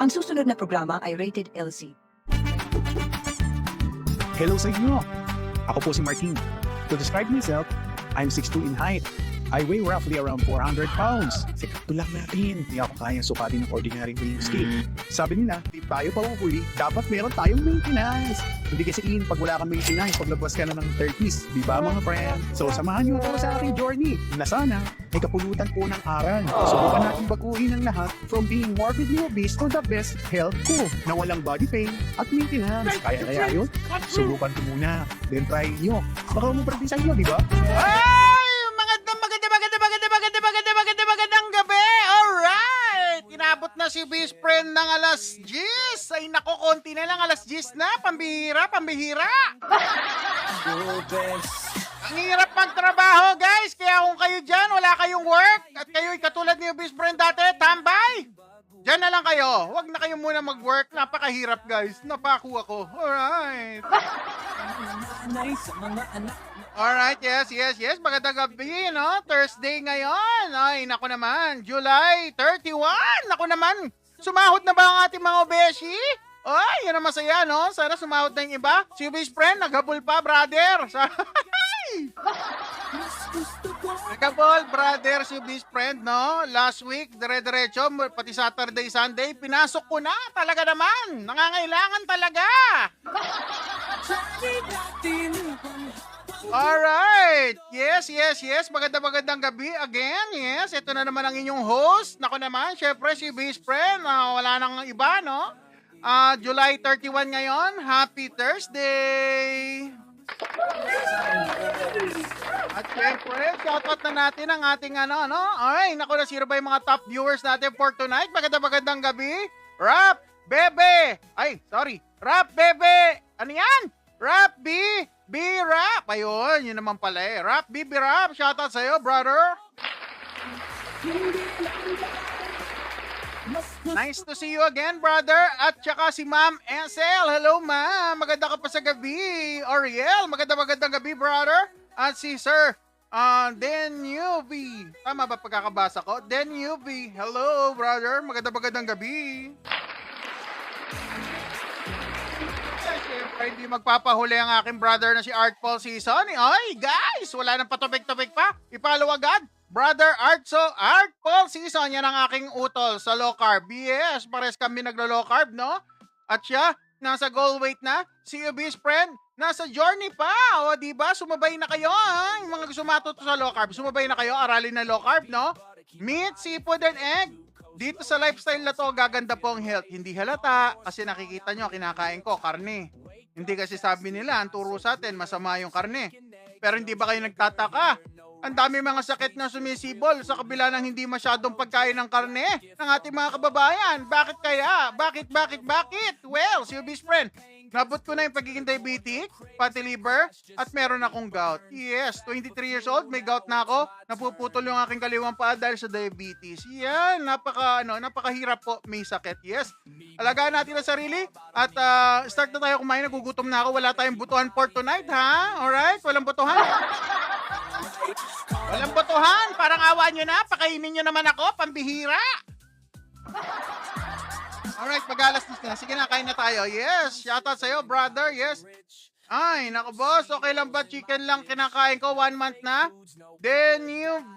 Ang susunod na programa ay rated LC. Hello sa inyo! Ako po si Martin. To describe myself, I'm 6'2" in height. I weigh roughly around 400 pounds. Sikapto lang natin. Hindi ako kayang sukatin ng ordinary weighing scale. Sabi nila, di tayo pahuhuli, dapat meron tayong maintenance. Hindi kasi pag wala kang maintenance, paglabas ka na ng 30s. Di ba mga friend? So samahan niyo ako sa ating journey na sana may kapulutan po ng aral. Subukan natin baguhin ang lahat from being morbidly obese to the best health ko na walang body pain at maintenance. Kaya yun? Subukan ko muna. Then try nyo. Baka umuprati sa inyo, di ba? Magandang gabi! Alright! Inabot na si best friend ng alas 10. Ay nako, konti na lang alas 10 na. Pambihira. Ang hirap magtrabaho, guys. Kaya kung kayo dyan, wala kayong work, at kayo'y katulad ni best friend dati, tambay! Diyan na lang kayo. Huwag na kayo muna mag-work. Napakahirap, guys. Napaku ako. Alright. Alright, yes. Magandang gabi, no? Thursday ngayon. Ay, naku naman. July 31. Naku naman. Sumahod na ba ang ating mga obeshi? Ay, yan ang masaya, no? Sana sumahod na yung iba. Si best friend, naghabol pa, brother. Naghabol, brother, si best friend, no? Last week, dire-diretso, pati Saturday, Sunday, pinasok ko na. Talaga naman. Nangangailangan talaga. Alright! Yes. Magandang gabi again. Yes, ito na naman ang inyong host. Nako naman, syempre si best friend. Wala nang iba, no? July 31 ngayon. Happy Thursday! At syempre, shoutout na natin ang ating no? Alright, naku, nasiro ba yung mga top viewers natin for tonight? Magandang gabi. Rap Bebe! Rap Bebe! Ano yan? Rap B-Rap! Ayun, yun naman pala eh. Rap B-Rap! Shoutout sa'yo, brother! Nice to see you again, brother! At saka si Ma'am Ansel. Hello, ma'am! Maganda ka pa sa gabi! Oriel, magandang gabi, brother! At si Sir Deneuvi. Tama ba pagkakabasa ko? Deneuvi. Hello, brother! Magandang gabi! Siyempre, hindi magpapahuli ang aking brother na si Art Paul Season. Ay, guys, wala nang patubig-tubig pa. Ipalo agad. Brother Art Paul Season, yan ang aking utol sa low carb. Yes, pares kami naglo-low carb, no? At siya, nasa goal weight na. Si obese friend, nasa journey pa. O, diba? Sumabay na kayo, ha? Yung mga gusto matuto sa low carb, sumabay na kayo, aralin na low carb, no? Meat, seafood, and egg. Dito sa lifestyle na to, gaganda po ang health. Hindi halata kasi nakikita nyo, kinakain ko, karne. Hindi kasi sabi nila, ang turo sa atin, masama yung karne. Pero hindi ba kayo nagtataka? Ang dami mga sakit na sumisibol sa kabila ng hindi masyadong pagkain ng karne ng ating mga kababayan. Bakit kaya? Bakit? Well, si best friend, nabot ko na yung pagiging diabetic, pati liver, at meron akong gout. Yes, 23 years old, may gout na ako. Napuputol yung aking kaliwang paa dahil sa diabetes. Yan, napakahirap po, may sakit. Yes, alagaan natin ang sarili at start na tayo kumain. Nagugutom na ako. Wala tayong butuhan for tonight, ha? Alright, walang butuhan. Walang butuhan. Parang awa nyo na. Pakainin nyo naman ako. Pambihira. Alright, mag-alas na. Sige na, kain na tayo. Yes, shoutout sa'yo, brother. Yes. Ay, naku boss, okay lang ba? Chicken lang kinakain ko, 1 month na. Deneuve.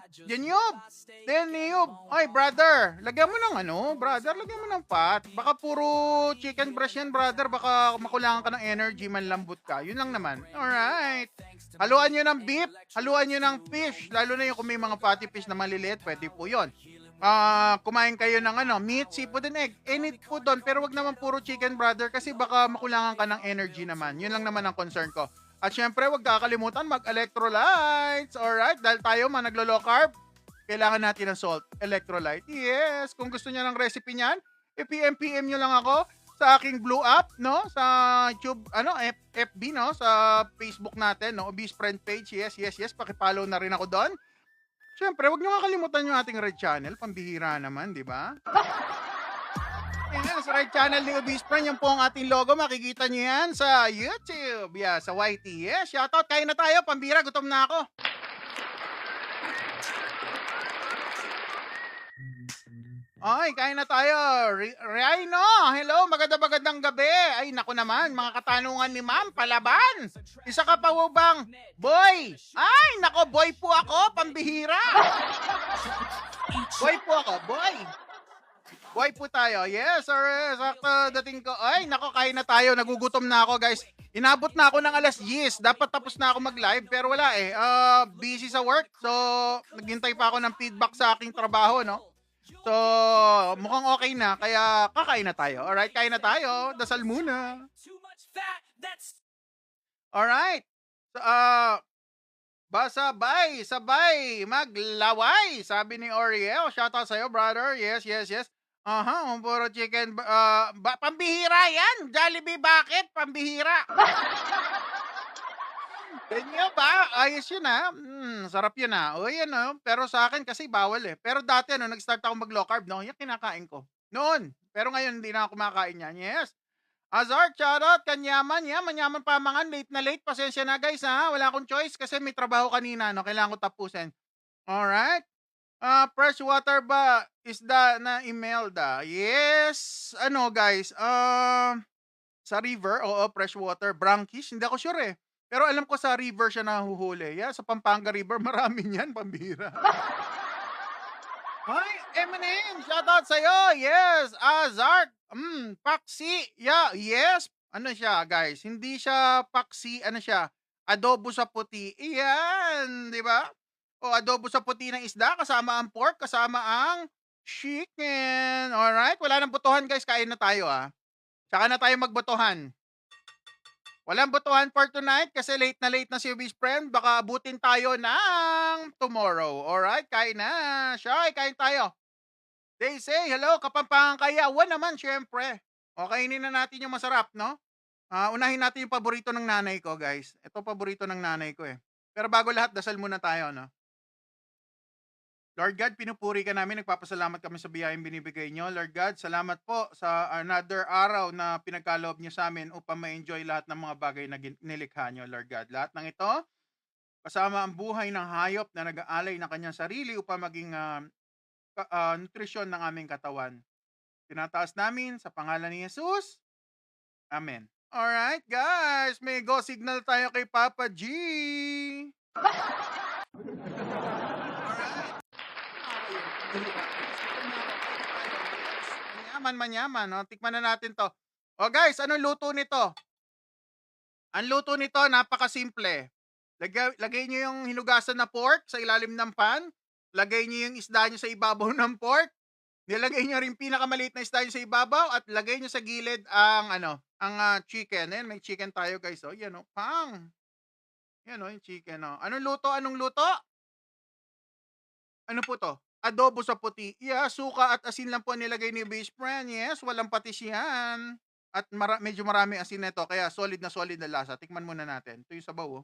Ay, brother, lagyan mo ng lagyan mo ng fat. Baka puro chicken breast yan, brother. Baka makulangan ka ng energy, manlambot ka. Yun lang naman. Alright. Haluan nyo ng beef, haluan nyo ng fish. Lalo na yung kung may mga fatty fish na maliliit, pwede po yun. Kumain kayo ng meat, seafood, and egg. Any food doon, pero wag naman puro chicken, brother, kasi baka makulangan ka ng energy naman. Yun lang naman ang concern ko. At syempre, wag kakalimutan mag-electrolytes. Alright, dahil tayo naglo-low carb, kailangan natin ng salt, electrolyte. Yes, kung gusto niya ng recipe niyan, i-PM nyo lang ako sa aking Blue app, no? Sa YouTube, FB, no? Sa Facebook natin, no? Obese Friend page. Yes. Paki-follow na rin ako doon. Siyempre, huwag niyo kakalimutan yung ating red channel. Pambihira naman, di ba? Ayan, sa red channel ni Obese Friend, yan po ang ating logo. Makikita niyo yan sa YouTube. Yeah, sa YT. Yes, shoutout. Kain na tayo. Pambihira, gutom na ako. Ay, kain na tayo. Rhino, hello, magandang gabi. Ay, naku naman, mga katanungan ni ma'am, palaban. Isa ka pa po bang boy? Ay, nako, boy po ako, pambihira. Boy po ako, boy. Boy po tayo. Yes, sir. Sakto dating ko. Ay, nako, kain na tayo. Nagugutom na ako, guys. Inabot na ako ng alas 10. Dapat tapos na ako mag-live, pero wala eh. Busy sa work. So, naghintay pa ako ng feedback sa aking trabaho, no? So, mukhang okay na. Kaya, kakain na tayo. Alright, kain na tayo. Dasal muna. Alright. So, sabay, maglaway. Sabi ni Oriel. Shoutout sa'yo, brother. Yes. Puro chicken. Pambihira yan. Jollibee, bakit? Pambihira. Ganyan ba? Ayos yun sarap yun O yan pero sa akin kasi bawal Pero dati nag-start ako mag-low carb, yan kinakain ko. Noon. Pero ngayon hindi na ako kumakain yan. Yes. Azar, shoutout, kanyaman, manyaman pamangan, late na late. Pasensya na guys wala akong choice kasi may trabaho kanina, kailangan ko tapusin. Alright. Fresh water ba? Isda na Imelda? Yes. Guys, sa river, oo, fresh water. Brankish, hindi ako sure Pero alam ko sa river siya nahuhuli. Sa Pampanga River, marami niyan, pambihira. Hi, Eminem, shoutout sa'yo. Yes, Zark, paksi. Yes. Ano siya, guys? Hindi siya paksi, ano siya? Adobo sa puti. Iyan, di ba? O adobo sa puti ng isda, kasama ang pork, kasama ang chicken. Alright, wala nang butuhan guys, kain na tayo Saka na tayo magbutuhan. Walang butuhan for tonight kasi late na si best friend. Baka abutin tayo ng tomorrow. Alright, kain na. Shy, kain tayo. They say, hello, Kapampangan Kayawan naman, syempre. O, kainin na natin yung masarap, no? Unahin natin yung paborito ng nanay ko, guys. Ito paborito ng nanay ko Pero bago lahat, dasal muna tayo, no? Lord God, pinupuri ka namin, nagpapasalamat kami sa biyayang binibigay nyo. Lord God, salamat po sa another araw na pinagkaloob nyo sa amin upang ma-enjoy lahat ng mga bagay na nilikha nyo, Lord God. Lahat ng ito, kasama ang buhay ng hayop na nag-aalay ng kanyang sarili upang maging nutrisyon ng aming katawan. Tinataas namin sa pangalan ni Jesus. Amen. Alright, guys, may go signal tayo kay Papa G. Manyaman, no? Tikman na natin to. O guys, anong luto nito? Ang luto nito, napakasimple. Lagay nyo yung hinugasan na pork sa ilalim ng pan. Lagay nyo yung isda nyo sa ibabaw ng pork. Nilagay nyo rin pinakamaliit na isda nyo sa ibabaw at lagay nyo sa gilid ang chicken. Ayan, may chicken tayo guys. Yan pang. Yan yung chicken. Anong luto? Ano po to? Adobo sa puti. Suka at asin lang po nilagay ni best friend. Yes, walang patis yan. At medyo marami asin nito, kaya solid na lasa. Tikman muna natin. Ito yung sabaw,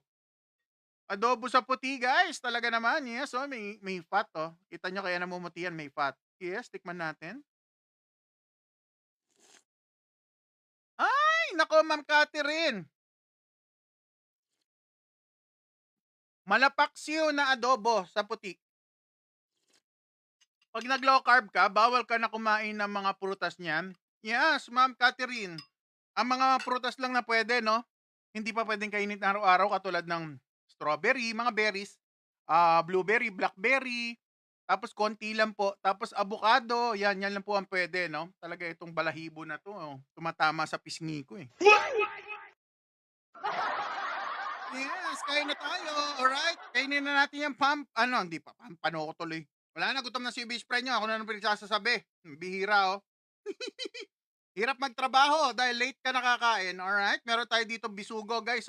Adobo sa puti, guys. Talaga naman. Yes, may fat, Kita nyo kaya namumuti yan, may fat. Yes, tikman natin. Ay, nako, Ma'am Catherine. Malapaksiw na adobo sa puti. Pag nag-low carb ka, bawal ka na kumain ng mga prutas niyan. Yes, Ma'am Catherine. Ang mga prutas lang na pwede, no? Hindi pa pwedeng kainin araw-araw katulad ng strawberry, mga berries, blueberry, blackberry, tapos konti lang po. Tapos avocado, yan lang po ang pwede, no? Talaga itong balahibo na to, tumatama sa pisngi ko Yes, kain na tayo. Alright, kainin na natin yung hindi pa, pampano ko tuloy. Wala na, gutom na si best friend nyo. Ako na nang pinagsasasabi. Bihira, Hirap magtrabaho dahil late ka nakakain. Alright, meron tayo dito bisugo, guys,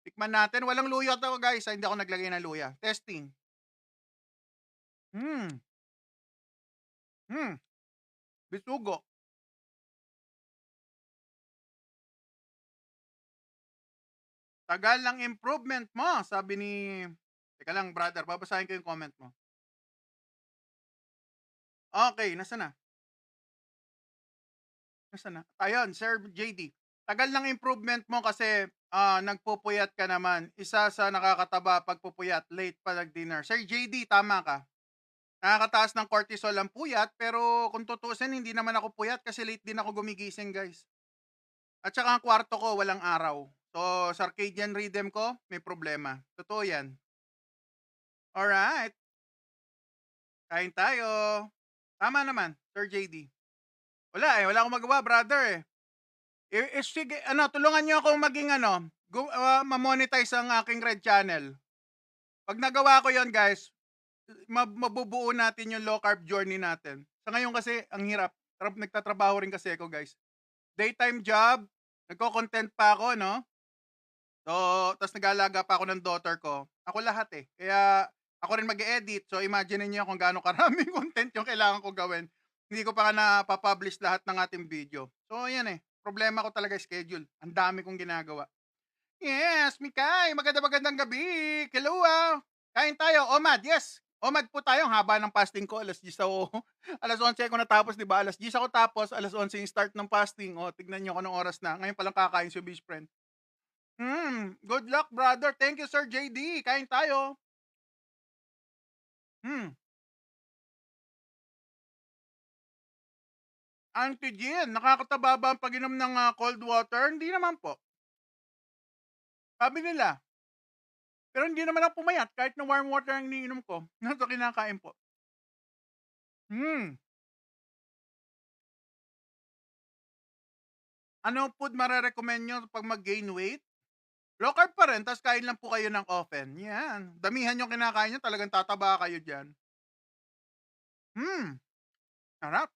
Tikman natin. Walang luya to, guys. Hindi ako naglagay ng luya. Testing. Bisugo. Tagal ng improvement mo, sabi ni... Teka lang, brother. Babasahin ko yung comment mo. Okay, nasa na? Ayun, Sir JD. Tagal ng improvement mo kasi nagpupuyat ka naman. Isa sa nakakataba pagpupuyat, late pa nag-dinner. Sir JD, tama ka. Nakakataas ng cortisol ang puyat, pero kung tutuusin hindi naman ako puyat kasi late din ako gumigising, guys. At saka ang kwarto ko walang araw. So, circadian rhythm ko may problema. Totoo 'yan. Alright, kain tayo. Tama naman, Sir JD. Wala akong magawa, brother, eh. Sige ano, tulungan niyo akong maging ano, ma-monetize ang aking red channel. 'Pag nagawa ko 'yon, guys, mabubuo natin yung low carb journey natin. Sa ngayon kasi ang hirap. Nagtatrabaho rin kasi ako, guys. Daytime job, nagko-content pa ako, no? So, ta's nag-aalaga pa ako ng daughter ko. Ako lahat, eh. Kaya ako rin mag-e-edit. So, imagine niyo kung gaano karaming content yung kailangan ko gawin. Hindi ko pa nga napa-publish lahat ng ating video. So, ayan eh. Problema ko talaga schedule. Ang dami kong ginagawa. Yes, Mikay, magandang gabi. Hello, kain tayo. Omad, yes. Omad po tayo. Ang haba ng fasting ko. Alas 10 ako. Alas 11 ako natapos, di ba? Alas 10 ako tapos. Alas 11 yung start ng fasting. O, tignan nyo kung anong oras na. Ngayon palang kakain si Beach Friend. Good luck, brother. Thank you, Sir JD. Kain tayo. Antigen, nakakataba ba ang pag-inom ng cold water? Hindi naman po. Sabi nila. Pero hindi naman ako pumayat kahit na warm water ang iniinom ko. Nasa kinakain po. Ano food mare-recommend nyo pag mag-gain weight? Low carb pa rin, tas kain lang po kayo ng often. Yan. Damihan yung kinakain nyo, talagang tataba kayo dyan. Sarap.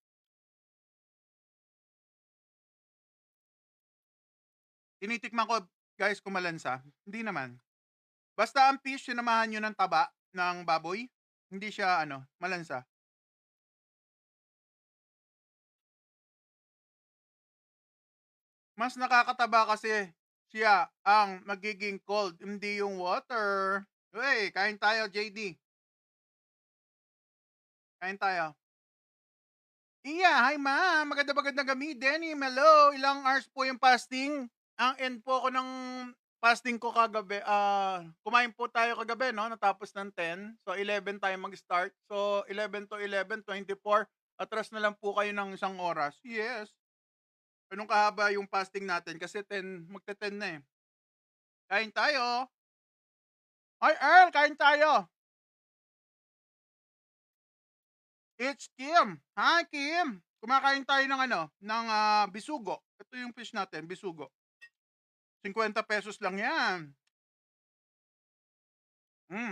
Tinitikman ko, guys, kung malansa. Hindi naman. Basta ang fish, sinamahan nyo ng taba ng baboy. Hindi siya, malansa. Mas nakakataba kasi siya ang magiging cold, hindi yung water. Uy, kain tayo, JD. Kain tayo. Iya, hi ma'am. Magandang gabi. Denny, hello. Ilang hours po yung fasting? Ang end po ko ng fasting ko kagabi. Kumain po tayo kagabi, no? Natapos ng 10. So, 11 tayo mag-start. So, 11 to 11, 24. Atras na lang po kayo ng isang oras. Yes. Anong kahaba yung fasting natin? Kasi 10, magte-10 na eh. Kain tayo. Ay, Earl, kain tayo. It's Kim. Hi, Kim. Kumakain tayo ng bisugo. Ito yung fish natin, bisugo. 50 pesos lang yan.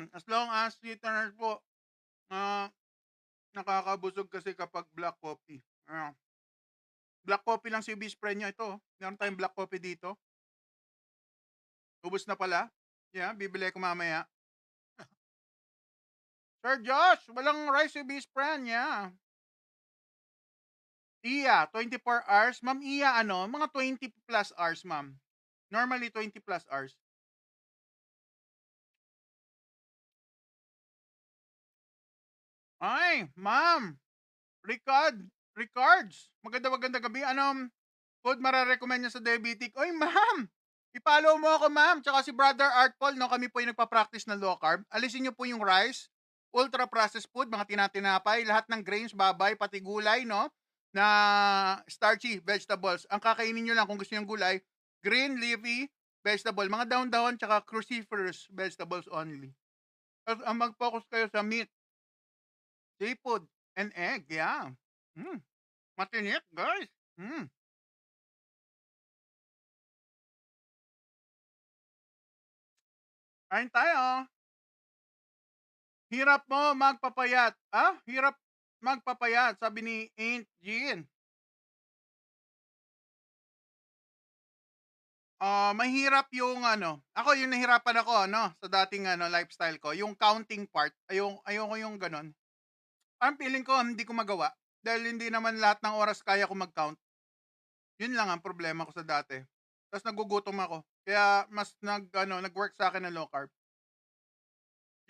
As long as sweetener po, nakakabusog kasi kapag black coffee. Black coffee lang si Beast Friend niya ito. Meron tayong black coffee dito. Ubus na pala. Yeah, bibili ko mamaya. Sir Josh, walang rice si Beast Friend niya. Iya, 24 hours. Ma'am Iya, mga 20 plus hours, ma'am. Normally, 20 plus hours. Ay, ma'am. Ricards. Maganda gabi. Anong food mare-recommend niyo sa diabetic? Oy, ma'am. I-follow mo ako, ma'am. Tsaka si Brother Art Paul, no? Kami po yung nagpa-practice ng low carb. Alisin niyo po yung rice, ultra processed food, mga tinatinapay, lahat ng grains, babay, pati gulay, no? Na starchy vegetables. Ang kakainin niyo lang kung gusto niyo gulay, green leafy vegetable, mga dahon-dahon, tsaka cruciferous vegetables only. Tapos ang mag-focus kayo sa meat, seafood, and egg. Yeah. Matinik, guys. Kain tayo. Hirap mo magpapayat. Hirap magpapayat, sabi ni Aunt Jean. Mahirap yung ako yung nahirapan ako sa dating lifestyle ko, yung counting part, ayoko yung gano'n. Ang feeling ko hindi ko magawa dahil hindi naman lahat ng oras kaya ko mag-count. Yun lang ang problema ko sa dati. Tapos nagugutom ako. Kaya mas nag-work sa akin ng low carb.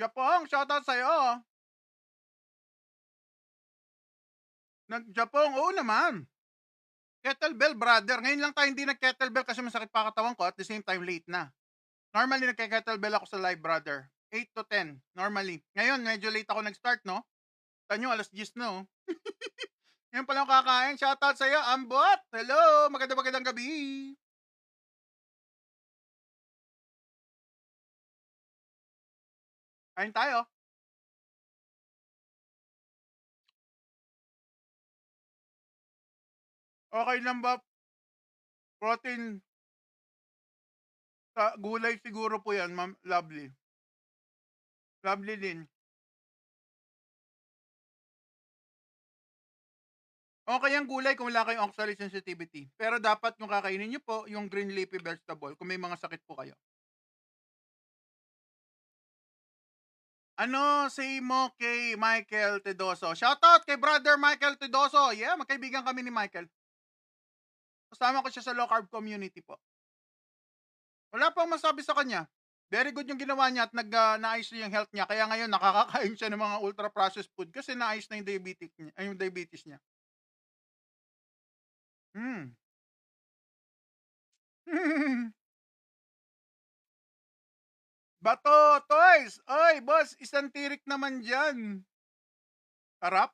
Japong, shoutout sa'yo. Japong, oo naman. Kettlebell, brother. Ngayon lang tayo hindi nag-kettlebell kasi masakit pa katawan ko at the same time late na. Normally, nagke-kettlebell ako sa live, brother. 8 to 10, normally. Ngayon, medyo late ako nag-start, no? Tanyo, alas 10 na, oh. Ngayon pa lang kakain. Shoutout sa'yo, Ambot. Hello, magandang gabi. Kain tayo. Okay lang ba protein sa gulay siguro po 'yan, Ma'am Lovely. Lovely din. Okey ang gulay kung wala kayong oxalate sensitivity, pero dapat yung kakainin niyo po yung green leafy vegetable kung may mga sakit po kayo. Ano say mo kay Michael Tedoso? Shoutout kay brother Michael Tedoso. Yeah, magkaibigan kami ni Michael. Kasama ko siya sa low carb community po. Wala pa akong masabi sa kanya. Very good yung ginawa niya at naayos niya yung health niya. Kaya ngayon nakakakain siya ng mga ultra processed food kasi naayos na yung yung diabetes niya. Hmm. Bato, toys! Oy, boss, isang tirik naman diyan. Sarap.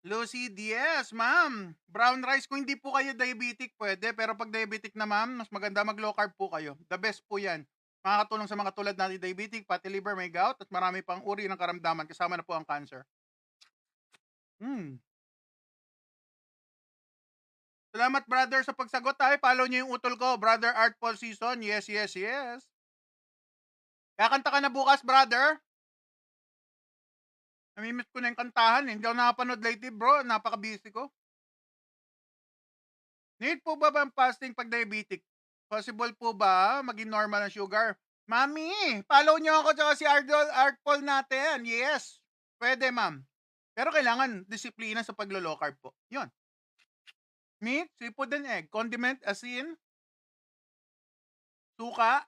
Lucy Diaz, ma'am. Brown rice kung hindi po kayo diabetic pwede, pero 'pag diabetic na ma'am, mas maganda mag low carb po kayo. The best po 'yan. Makakatulong sa mga tulad nating diabetic, fatty liver, may gout at marami pang uri ng karamdaman kasama na po ang cancer. Hmm. Salamat brother sa pagsagot ay follow niyo yung utol ko, Brother Art Paul Season. Yes, yes, yes. Kakanta ka na bukas, brother? Nami-miss ko na yung kantahan, eh. Hindi ako nakapanood lately, bro. Napaka-busy ko. Need po ba ang fasting 'pag diabetic? Possible po ba maging normal ang sugar? Mami, follow niyo ako tsaka si Art Paul natin. Yes, pwede ma'am. Pero kailangan disiplina sa paglo-low carb po. 'Yun. Meat, seafood and egg, condiment, asin, suka,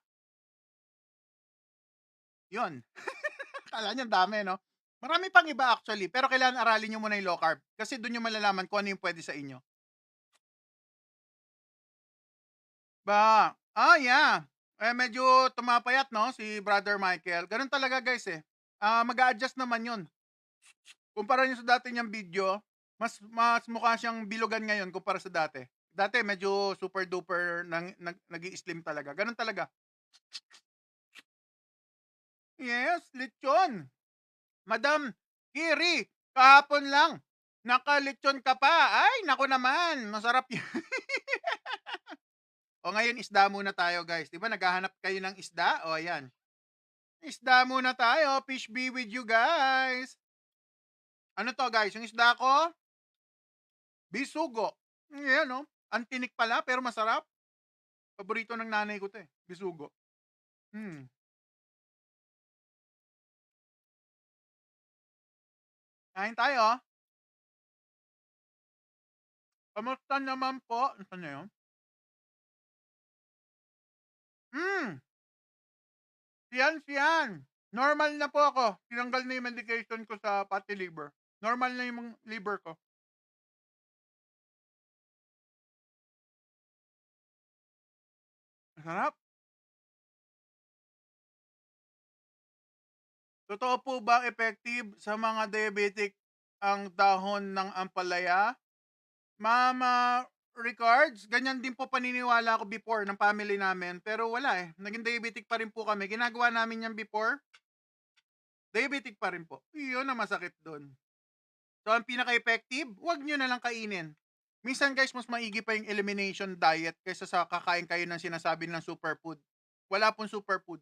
'yun. Akala niyo ang dami 'no? Marami pang iba actually, pero kailangan aralin niyo muna yung low carb kasi dun niyo malalaman kung ano yung pwede sa inyo. Yeah. Medyo tumapayat 'no, si Brother Michael. Gano'n talaga guys, eh. Mag-a-adjust naman 'yun. Kumpara niyo sa dati niyang video, mas mukha siyang bilugan ngayon kumpara sa dati. Dati medyo super duper nag-i-slim talaga, gano'n talaga. Yes, lechon. Madam Kiri, kahapon lang, naka-lechon ka pa. Ay naku naman, masarap 'yan. O ngayon isda muna tayo guys, 'di ba naghahanap kayo ng isda? O ayan, isda muna tayo, fish be with you guys. Ano 'to guys, yung isda ko, bisugo. Ayan 'no, ang tinik pala pero masarap. Paborito ng nanay ko 'to, eh, bisugo. Hmm, kain tayo. Kamusta naman po? Nasaan na 'yun? Hmm, siyan. Normal na po ako, tinanggal na yung medication ko sa fatty liver. Normal na yung liver ko. Masarap. Totoo po bang effective sa mga diabetic ang dahon ng ampalaya? Mama Ricards, ganyan din po paniniwala ko before ng family namin, pero wala, eh, naging diabetic pa rin po kami. Ginagawa namin 'yan before, diabetic pa rin po. 'Yun ang masakit do'n. So, ang pinaka-effective, 'wag niyo na lang kainin. Minsan guys, mas maigi pa yung elimination diet kaysa sa kakain kayo ng sinasabi nilang superfood. Wala pong superfood.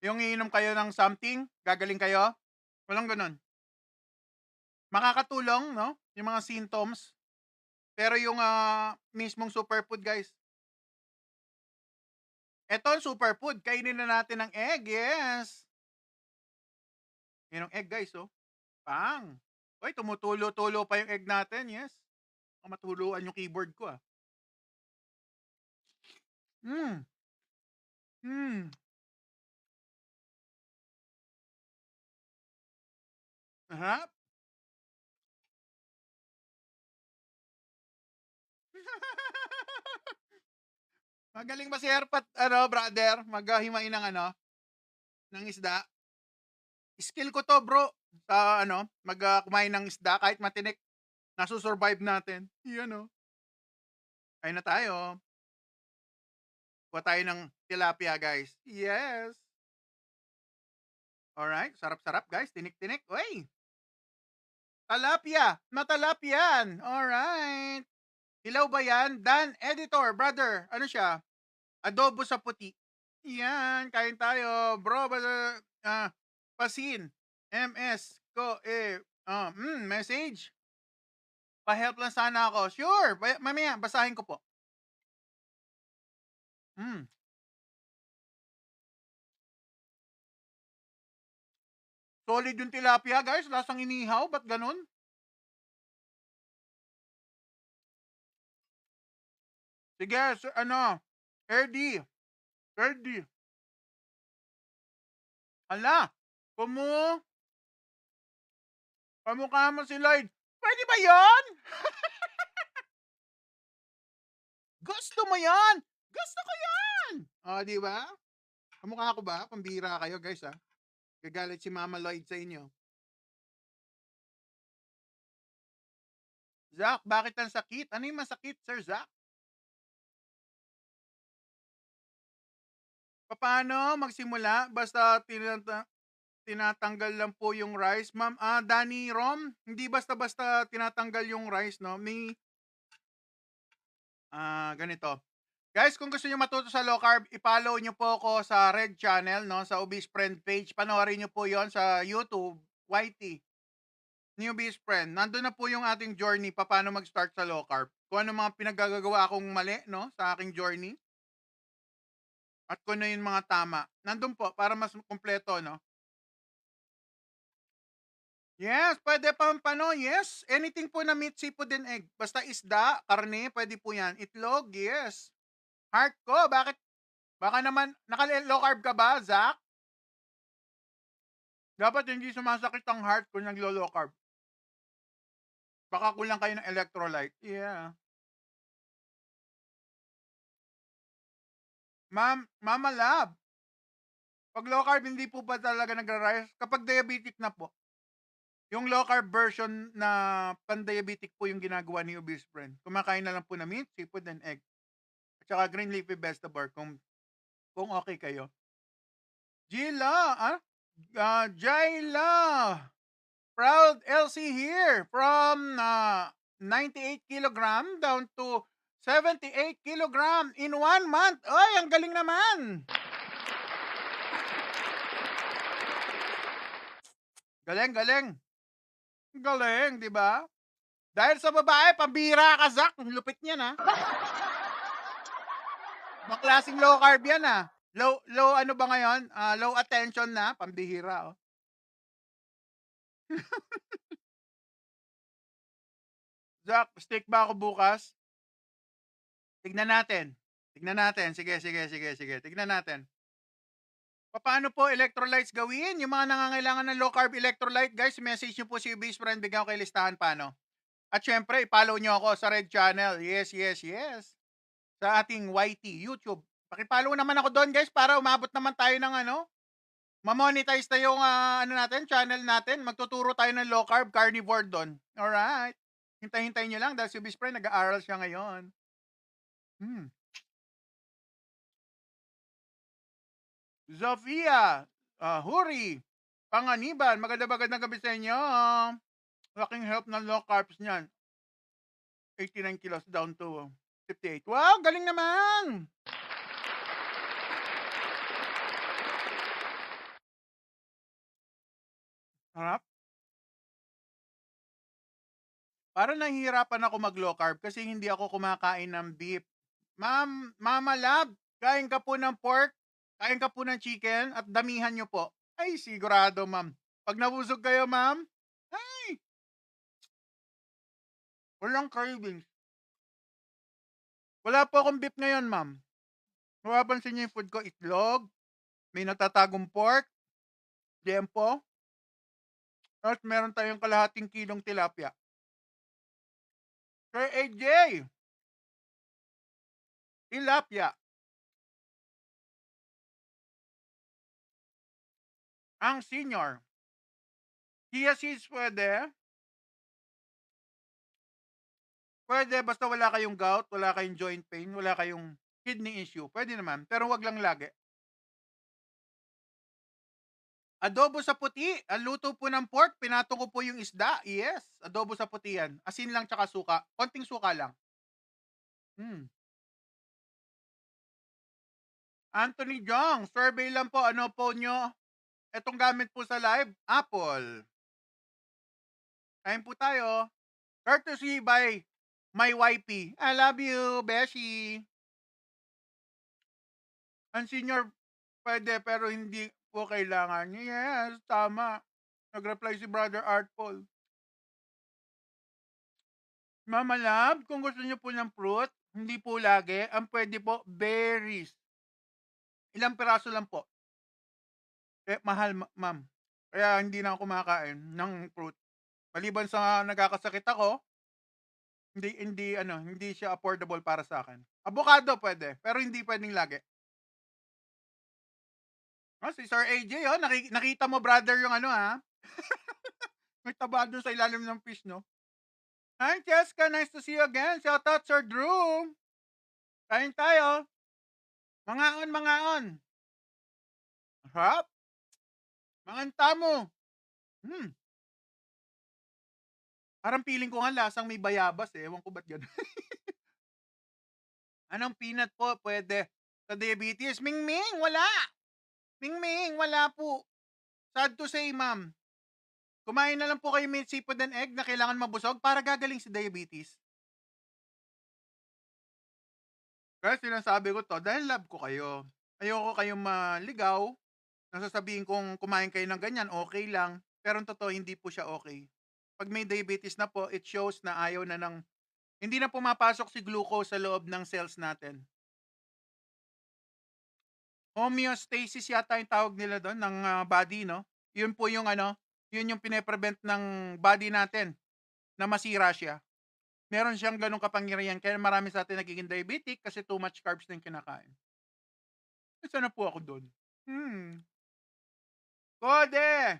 Yung iinom kayo ng something, gagaling kayo, walang gano'n. Makakatulong 'no, yung mga symptoms, pero yung, mismong superfood guys, eto ang superfood, kainin na natin ang egg, yes. Yan ang egg guys, oh, pang. Uy, tumutulo-tulo pa yung egg natin, yes. Baka matuluan yung keyboard ko, ah. Hmm, hmm, sarap. Magaling ba si Erpat, brother, maghimain ng ng isda? Skill ko 'to, bro, sa kumain ng isda kahit matinik, nasu-survive natin. 'Yan, oh. Kain na tayo. Kuha tayo ng tilapia, guys. Yes. Alright, sarap-sarap, guys. Tinik-tinik. Uy, talapia. Matalapia yan. Alright. Hilaw ba yan? Dan, editor, brother. Ano siya? Adobo sa puti. Yan, kain tayo. Bro, pasin. MS ko, message. Pa-help lang sana ako. Sure, mamaya, basahin ko po. Solid yung tilapia, guys. Lasang inihaw. Ba't ganun? Sige, Eddie. Eddie. Ala, kamukha mo si Lloyd. Pwede ba yon? Gusto mo yan? Gusto ko yan! Di ba? Kamukha ko ba? Pambira kayo, guys, ha? Gagalit si Mama Lloyd sa inyo. Zach, bakit ang sakit? Ano yung masakit, Sir Zach? Paano magsimula? Basta tinatanggal lang po yung rice. Ma'am, Danny Rom, hindi basta-basta tinatanggal yung rice, no? May, ganito. Guys, kung gusto niyo matuto sa low carb, i-follow niyo po ako sa Red Channel, no? Sa Obese Friend page. Panoorin niyo po yon sa YouTube, YT. Newbies Friend. Nandun na po yung ating journey paano mag-start sa low carb. Kung ano mga pinagagawa akong mali, no? Sa aking journey. At kung ano yung mga tama. Nandun po para mas kumpleto, no? Yes, pwede pampano, yes. Anything po na meat, seafood, and egg. Basta isda, karne, pwede po yan. Itlog, yes. Heart ko, bakit? Baka naman, naka-low carb ka ba, Zach? Dapat hindi sumasakit ang heart kung naglo-low carb. Baka kulang kayo ng electrolyte. Yeah. Mama Lab, pag low carb, hindi po ba talaga nagra-rise? Kapag diabetic na po. Yung low carb version na pan-diabetic po yung ginagawa ni Obese Friend. Kumakain na lang po na meat, seafood, and egg. At saka green leafy vegetable kung okay kayo. Jayla! Proud LC here from 98 kilogram down to 78 kilogram in 1 month. Ay, ang galing naman! Galing. Galing, di ba? Dahil sa babae, pambira ka, Zach. Ang lupit niyan, ha? Mga klaseng low carb yan, ha? Low ano ba ngayon? Low attention na, pambihira, oh. Zach, steak ba ako bukas? Tignan natin. Sige. Tignan natin. Paano po electrolytes gawin? Yung mga nangangailangan ng low carb electrolyte, guys, message nyo po si Obese Friend, bigyan ko kayo listahan paano. At syempre, i-follow nyo ako sa Red Channel. Yes. Sa ating YT, YouTube. Paki-follow naman ako doon, guys, para umabot naman tayo ng ma-monetize na yung channel natin. Magtuturo tayo ng low carb carnivore doon. Alright. Hintay-hintay nyo lang dahil si Obese Friend nag-aaral siya ngayon. Zofia, Huri, Panganiban, magandang gabi sa inyo. Laking help ng low carbs niyan. 89 kilos down to 58. Wow, galing naman! Harap. Parang nahihirapan ako mag-low carb kasi hindi ako kumakain ng beef. Mama Lab, kain ka po ng pork, kain ka po ng chicken, at damihan nyo po. Ay, sigurado, ma'am. Pag nabusog kayo, ma'am, ay, walang cravings. Wala po akong beef ngayon, ma'am. Mapapansin niyo yung food ko, itlog, may natatagong pork, liempo, at meron tayong kalahating kilong tilapia. Sir AJ, tilapia. Ang senior. Chia seeds pwede. Pwede basta wala kayong gout, wala kayong joint pain, wala kayong kidney issue. Pwede naman, pero wag lang lagi. Adobo sa puti. Ang luto po ng pork, pinato ko po yung isda. Yes, adobo sa puti yan. Asin lang tsaka suka. Konting suka lang. Hmm. Anthony Jong, survey lang po. Ano po nyo? Etong gamit po sa live, Apple. Kain po tayo. Courtesy by my wifey. I love you, Beshi. Ang senior, pwede pero hindi po kailangan. Yes, tama. Nag-reply si Brother Artful. Mama Love, kung gusto niyo po ng fruit, hindi po lagi. Ang pwede po, berries. Ilang piraso lang po. Mahal, ma'am. Kaya hindi na ako kumakain ng fruit. Maliban sa nagkakasakit ako, hindi siya affordable para sa akin. Avocado pwede, pero hindi pwedeng lagi. Si Sir AJ, nakita mo brother yung may taba doon sa ilalim ng fish, no? Hi, Jessica, nice to see you again. Shout out, Sir Drew. Kain tayo. Mangaon. Harap. Manganta mo. Parang feeling ko nga lasang may bayabas eh. Ewan ko ba't gano'n. Anong peanut po pwede sa diabetes? Mingming, wala. Mingming, wala po. Sad to say, ma'am. Kumain na lang po kayo may seafood and egg na kailangan mabusog para gagaling sa diabetes. Kaya sinasabi ko to dahil love ko kayo. Ayoko kayong maligaw. Nasasabihin kong kumain kayo ng ganyan, okay lang. Pero ang totoo, hindi po siya okay. Pag may diabetes na po, it shows na ayaw na hindi na pumapasok si glucose sa loob ng cells natin. Homeostasis yata yung tawag nila doon ng body, no? Yun po yung yun yung pine-prevent ng body natin na masira siya. Meron siyang ganong kapangyarihan kaya marami sa atin nagiging diabetic kasi too much carbs na yung kinakain. Isa na po ako doon. Code!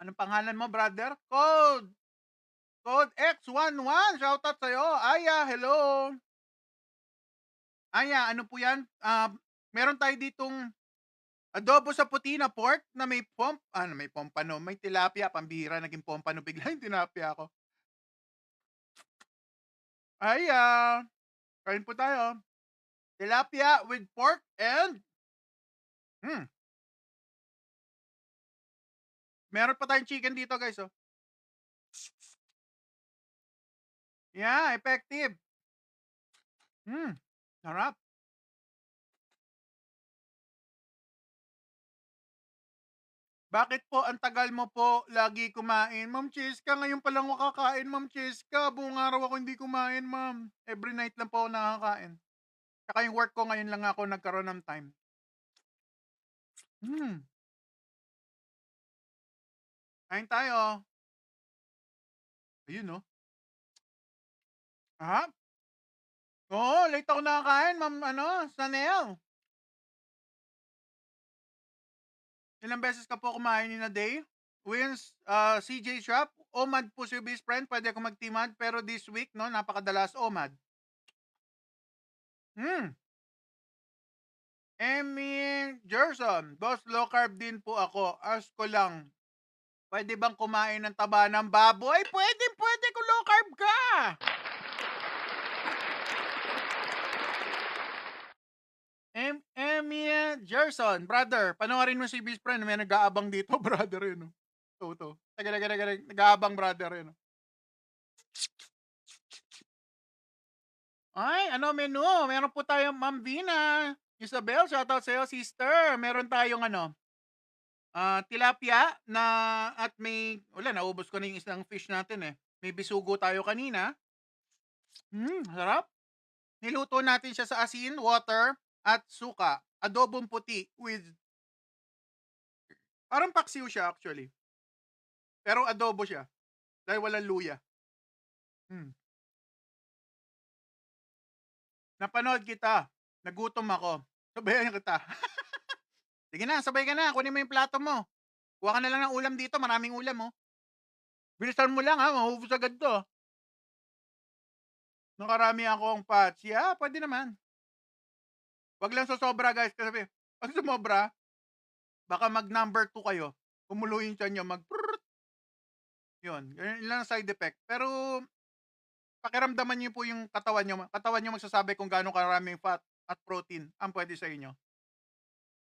Anong pangalan mo, brother? Code X11. Shoutout sa'yo. Aya, hello. Aya, ano po yan? Meron tayo ditong adobo sa puti na pork na may may pompano, may tilapia, pambihira, naging pompano bigla yung tilapia ko. Aya, kain po tayo. Tilapia with pork and meron pa tayong chicken dito, guys, oh. Yeah, effective. Sarap. Bakit po ang tagal mo po lagi kumain? Ma'am Cheska, ngayon pa lang ako kakain, Ma'am Cheska. Buong araw ako hindi kumain, ma'am. Every night lang po ako nakakain. Tsaka yung work ko ngayon lang ako nagkaroon ng time. Kain tayo. Ayun, no? Oo, late ako nakakain, ma'am, Sanel. Ilang beses ka po kumain in a day? Wins, CJ Shop, OMAD po si best friend, pwede ako mag-timad, pero this week, no, napakadalas OMAD. Emmy Gerson, boss, low carb din po ako. Ask ko lang, pwede bang kumain ng taba ng baboy? Pwede kung low carb ka. Emmy Gerson, brother, panoorin mo si best friend, may nag-aabang dito, brother, yun. To. Taga, nag-aabang, brother, yun. Ay, menu? Meron po tayong Ma'am Vina. Isabel, shoutout sa'yo, sister. Meron tayong tilapia na at naubos ko na yung isang fish natin eh. May bisugo tayo kanina. Sarap. Niluto natin siya sa asin, water, at suka. Adobong puti with parang paksiw siya actually. Pero adobo siya. Dahil walang luya. Napanood kita. Nagutom ako. Sabayan kita. Sige na, sabay ka na. Kunin mo yung plato mo. Kuha ka na lang ng ulam dito, maraming ulam, oh. Bilisan mo lang, ha, maubos agad 'to. Nakarami akong pots. Yeah, puwede naman. 'Wag lang sosobra, guys, kasi 'pag sumobra, baka mag-number 2 kayo. Kumulo yung tiyan niyo, yun. Yun lang ang side effect. Pero pakiramdaman niyo po yung katawan niyo magsasabi kung gaano karaming fat at protein ang puwede sa inyo.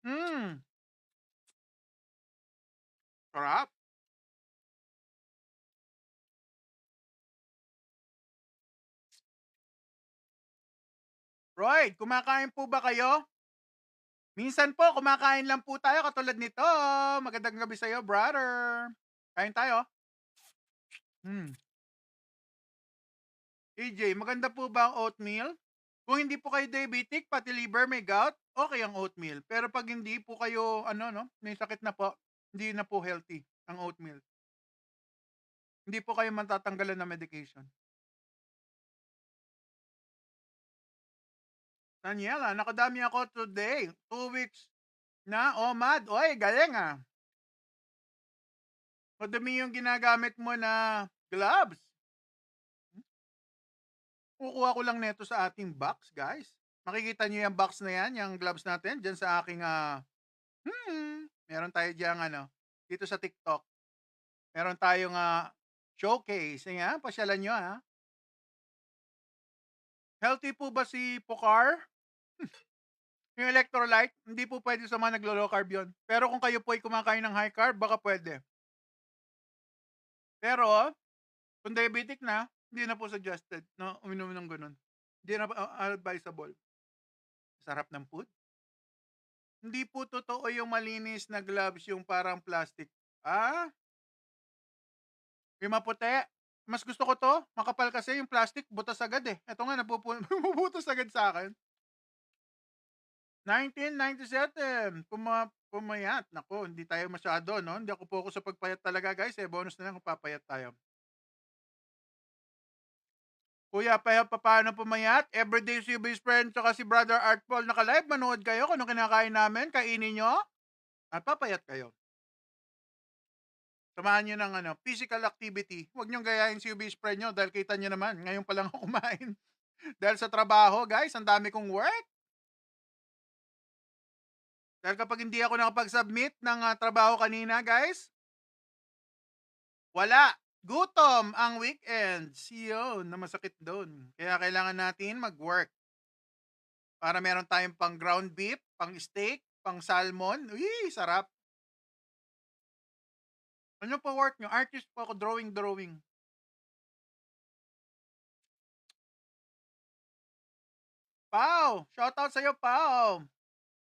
Hmm, sarap. Roy, kumakain po ba kayo? Minsan po kumakain lang po tayo katulad nito. Magandang gabi sa'yo, brother. Kain tayo. Hmm. AJ, maganda po ba ang oatmeal? Kung hindi po kayo diabetic, pati liver, may gout, okay ang oatmeal. Pero 'pag hindi po kayo ano 'no, may sakit na po, hindi na po healthy ang oatmeal. Hindi po kayo matatanggalan ng medication. Daniela, nakadami ako today. 2 weeks na. Oh, mad. Oy, galing, ah. Madumi yung ginagamit mo na gloves. Kukuha ko lang neto sa ating box, guys. Makikita niyo yung box na yan, yung gloves natin, dyan sa aking, meron tayo diyang ano, dito sa TikTok. Meron tayong, showcase. Ayan, pasyalan niyo, ha. Healthy po ba si Pokar? Yung electrolyte, hindi po pwede sa mga naglo-low carb yun. Pero kung kayo po ay kumakain ng high carb, baka pwede. Pero kung diabetic na, hindi na po suggested na uminom ng gano'n. Hindi na advisable. Sarap ng food. Hindi po totoo yung malinis na gloves, yung parang plastic. Ah, yung maputi. Mas gusto ko 'to, makapal kasi yung plastic butas agad, eh. Eto nga nabubutas agad sa'kin. 1997 pumayat. Naku, hindi tayo masyado 'no, hindi ako focus sa pagpayat talaga, guys, eh, bonus na lang kung papayat tayo. Kuya, papaano pumayat? Everyday si best friend tsaka si Brother Art Paul naka-live, manood kayo kung anong kinakain namin, kainin niyo at papayat kayo. Samahan niyo ng ano, physical activity. Huwag niyong gayahin si best friend niyo dahil kita niyo naman, ngayon pa lang ako kumain. Dahil sa trabaho, guys, ang dami kong work. Dahil kapag hindi ako nakapag-submit ng trabaho kanina, guys, wala. Gutom ang weekends. Yun, na masakit doon. Kaya kailangan natin mag-work para meron tayong pang ground beef, pang steak, pang salmon. Uy, sarap. Ano pa work nyo? Artist po ako, drawing. Pau, shoutout sa'yo, Pau.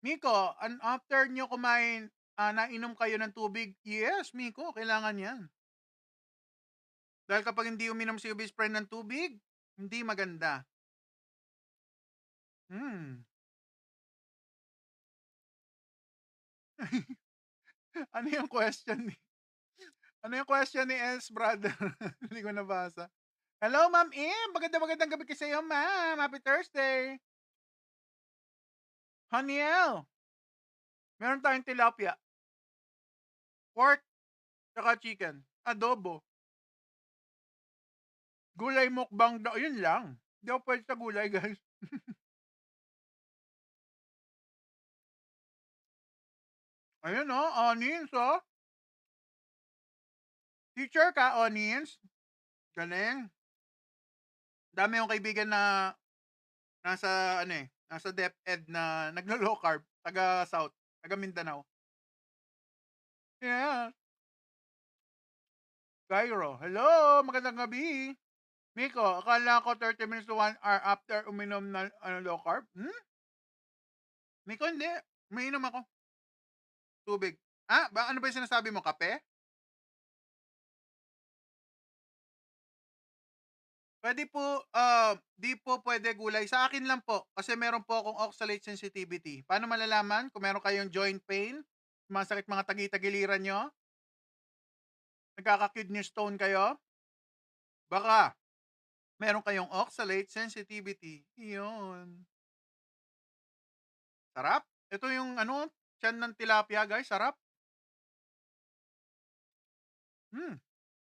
Miko, after nyo kumain, nainom kayo ng tubig? Yes, Miko, kailangan yan. Dahil kapag hindi uminom si best friend ng tubig, hindi maganda. Hmm. Ano yung question ni ano yung question ni S, brother? Hindi ko nabasa. Hello, Ma'am Im. Magandang gabi kasi sa'yo, ma'am. Happy Thursday. Haniel, meron tayong tilapia, pork, tsaka chicken. Adobo. Gulay mukbang daw. Yun lang. Hindi ako pwede sa gulay, guys. Ayun, oh. Onions, oh. Teacher ka, onions. Galing. Dami yung kaibigan na nasa, ano eh, nasa DepEd na naglo-low carb. Taga South. Taga Mindanao. Yeah. Cairo. Hello, magandang gabi. Miko, akala ko 30 minutes to 1 hour after uminom ng low carb. Miko, hindi. Umiinom ako. Tubig. Ano ba yung sinasabi mo? Kape? Pwede po, di po pwede gulay. Sa akin lang po, kasi meron po akong oxalate sensitivity. Paano malalaman kung meron kayong joint pain, sumasakit mga tagi-tagiliran nyo, nagkaka-kidney stone kayo, baka meron kayong oxalate sensitivity. Iyon. Sarap. Ito yung ano, tiyan ng tilapia, guys. Sarap.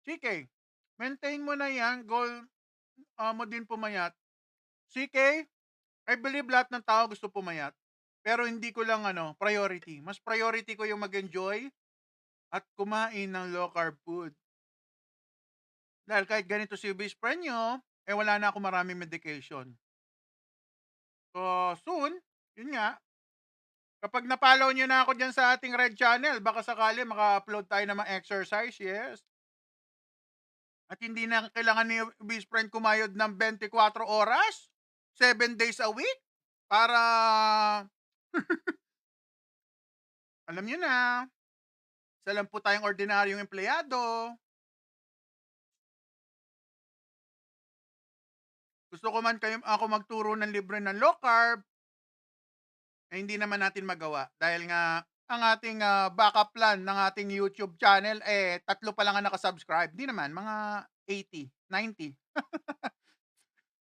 CK, maintain mo na yan. Goal mo din pumayat. CK, I believe lahat ng tao gusto pumayat. Pero hindi ko lang priority. Mas priority ko yung mag-enjoy at kumain ng low carb food. Dahil kahit ganito si best friend nyo, wala na ako maraming medication. So, soon, yun nga, kapag na-follow nyo na ako dyan sa ating red channel, baka sakali maka-upload tayo ng mga exercise, yes. At hindi na kailangan ni best friend kumayod ng 24 oras, 7 days a week, para, alam nyo na, isa lang po tayong ordinaryong empleyado. Gusto ko man ako magturo ng libre ng low carb, hindi naman natin magawa. Dahil nga, ang ating backup plan ng ating YouTube channel, 3 pa lang ang nakasubscribe. Di naman, mga 80, 90.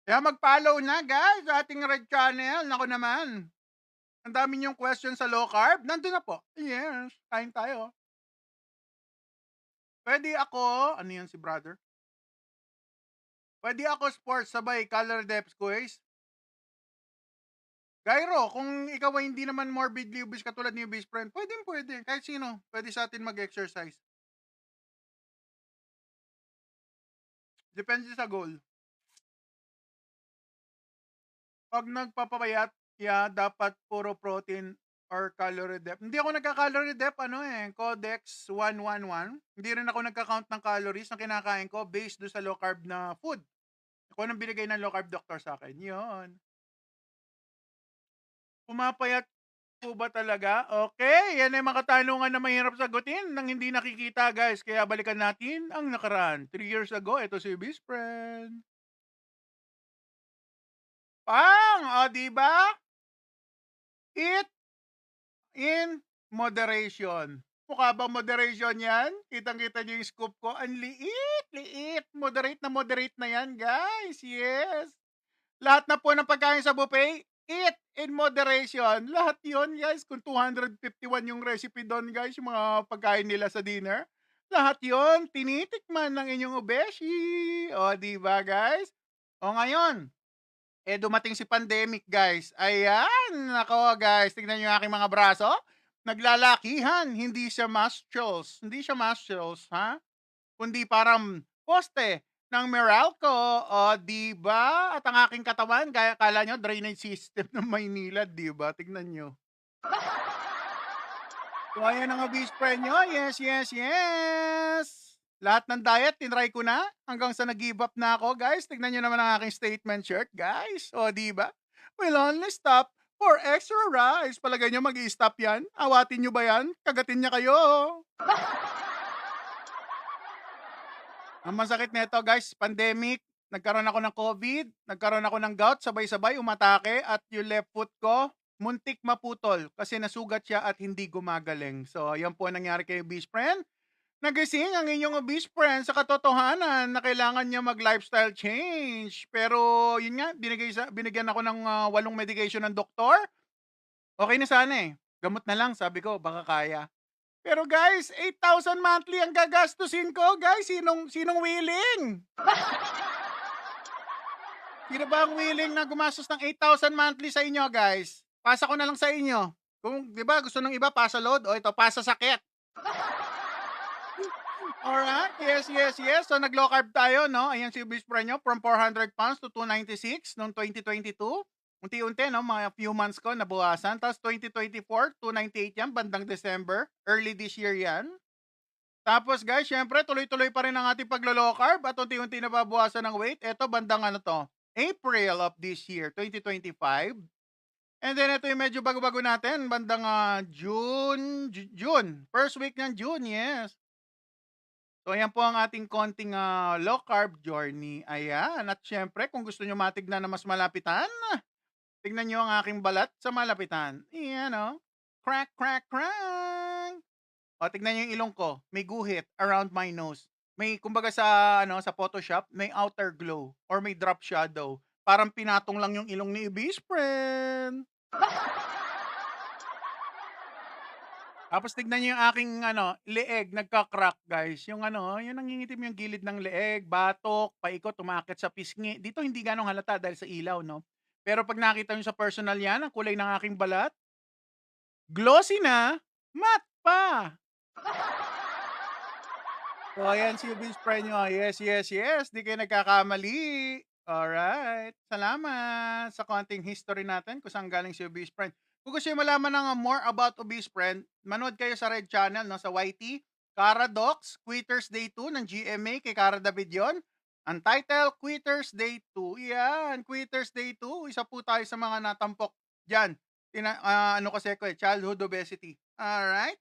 Kaya mag-follow na guys sa ating red channel. Nako naman. Ang dami niyong question sa low carb. Nandun na po. Yes, kain tayo. Pwede ako, ano yan si brother? Pwede ako sports sabay calorie depth quiz. Gairo, kung ikaw ay hindi naman morbidly obese katulad ni best friend, pwede. Kahit sino, pwede sa atin mag-exercise. Depende sa goal. Pag nagpapapayat, dapat puro protein or calorie depth. Hindi ako nagka-calorie depth, Codex 111. Hindi rin ako nagka-count ng calories na kinakain ko based do sa low carb na food. Ako nang binigay ng low carb doctor sa akin. Yun. Pumapayat po ba talaga? Okay, yan ay mga katanungan na mahirap sagutin nang hindi nakikita guys. Kaya balikan natin ang nakaraan. 3 years ago, ito si best friend. O diba? Eat in moderation. Mukha bang moderation yan? Kitang-kita niyo yung scoop ko. Ang liit. Moderate na yan, guys. Yes. Lahat na po ng pagkain sa buffet, eat in moderation. Lahat yon guys. Kung 251 yung recipe doon, guys, yung mga pagkain nila sa dinner, lahat yon tinitikman ng inyong obeshi. O, diba, guys? O, ngayon, dumating si pandemic, guys. Ayan, nako, guys. Tingnan nyo yung aking mga braso. Naglalakihan, hindi siya muscles. Ha? Kundi parang poste ng Meralco. O, diba? At ang aking katawan, kala nyo, drainage system ng Maynila, diba? Tignan nyo. So, ayan ang obese friend nyo. Yes. Lahat ng diet, tinry ko na. Hanggang sa nag-give up na ako, guys. Tignan nyo naman ang aking statement shirt, guys. O, diba? We'll only stop for extra rice. Palagay nyo mag-i-stop yan? Awatin nyo ba yan? Kagatin niya kayo. Ang masakit nito, guys, pandemic. Nagkaroon ako ng COVID. Nagkaroon ako ng gout. Sabay-sabay, umatake. At yung left foot ko, muntik maputol. Kasi nasugat siya at hindi gumagaling. So, yan po ang nangyari kay best friend. Nagising ang inyong obese friend sa katotohanan na kailangan niya mag-lifestyle change. Pero yun nga, binigyan ako ng 8 medication ng doktor. Okay na sana Gamot na lang, sabi ko, baka kaya. Pero guys, 8,000 monthly ang gagastusin ko, guys. Sinong willing? Sino ba ang willing na gumastos ng 8,000 monthly sa inyo, guys? Pasa ko na lang sa inyo. Kung, di ba, gusto ng iba, pasa load. O ito, pasa sakit. Alright, yes. So, nag-low carb tayo, no? Ayan si best friend nyo, from 400 pounds to 296 noong 2022. Unti-unti, no? Mga few months ko, nabuwasan. Tapos 2024, 298 yan, bandang December. Early this year yan. Tapos, guys, syempre, tuloy-tuloy pa rin ang ating paglo-low carb at unti-unti nababawasan ng weight. Ito, bandang April of this year, 2025. And then, ito yung medyo bago-bago natin, bandang June. First week ng June, yes. So, ayan po ang ating konting low carb journey. Ayan. At syempre, kung gusto nyo matignan na mas malapitan, tignan nyo ang aking balat sa malapitan. Ayan, Crack. O, tignan nyo yung ilong ko. May guhit around my nose. May, kumbaga sa Photoshop, may outer glow or may drop shadow. Parang pinatong lang yung ilong ni best friend. Tapos tignan niyo yung aking leeg nagka-crack guys. Yung yung nangingitim yung gilid ng leeg, batok, paikot, umaakit sa pisngi. Dito hindi gano'ng halata dahil sa ilaw 'no. Pero 'pag nakita niyo sa personal 'yan, ang kulay ng aking balat, glossy na, matte pa. So ayan si best friend niyo. Yes, yes, yes, 'di kayo nagkakamali. Alright, salamat sa konting history natin kung saan galing si obese friend. Kung gusto niyo malaman ng more about obese friend, manood kayo sa Red Channel 'no, sa YT, Cara Docs, Quitters Day 2 ng GMA kay Cara David 'yon. Ang title, Quitters Day 2. Yan, Quitters Day 2, isa po tayo sa mga natampok diyan. Ano kasi ako childhood obesity. Alright?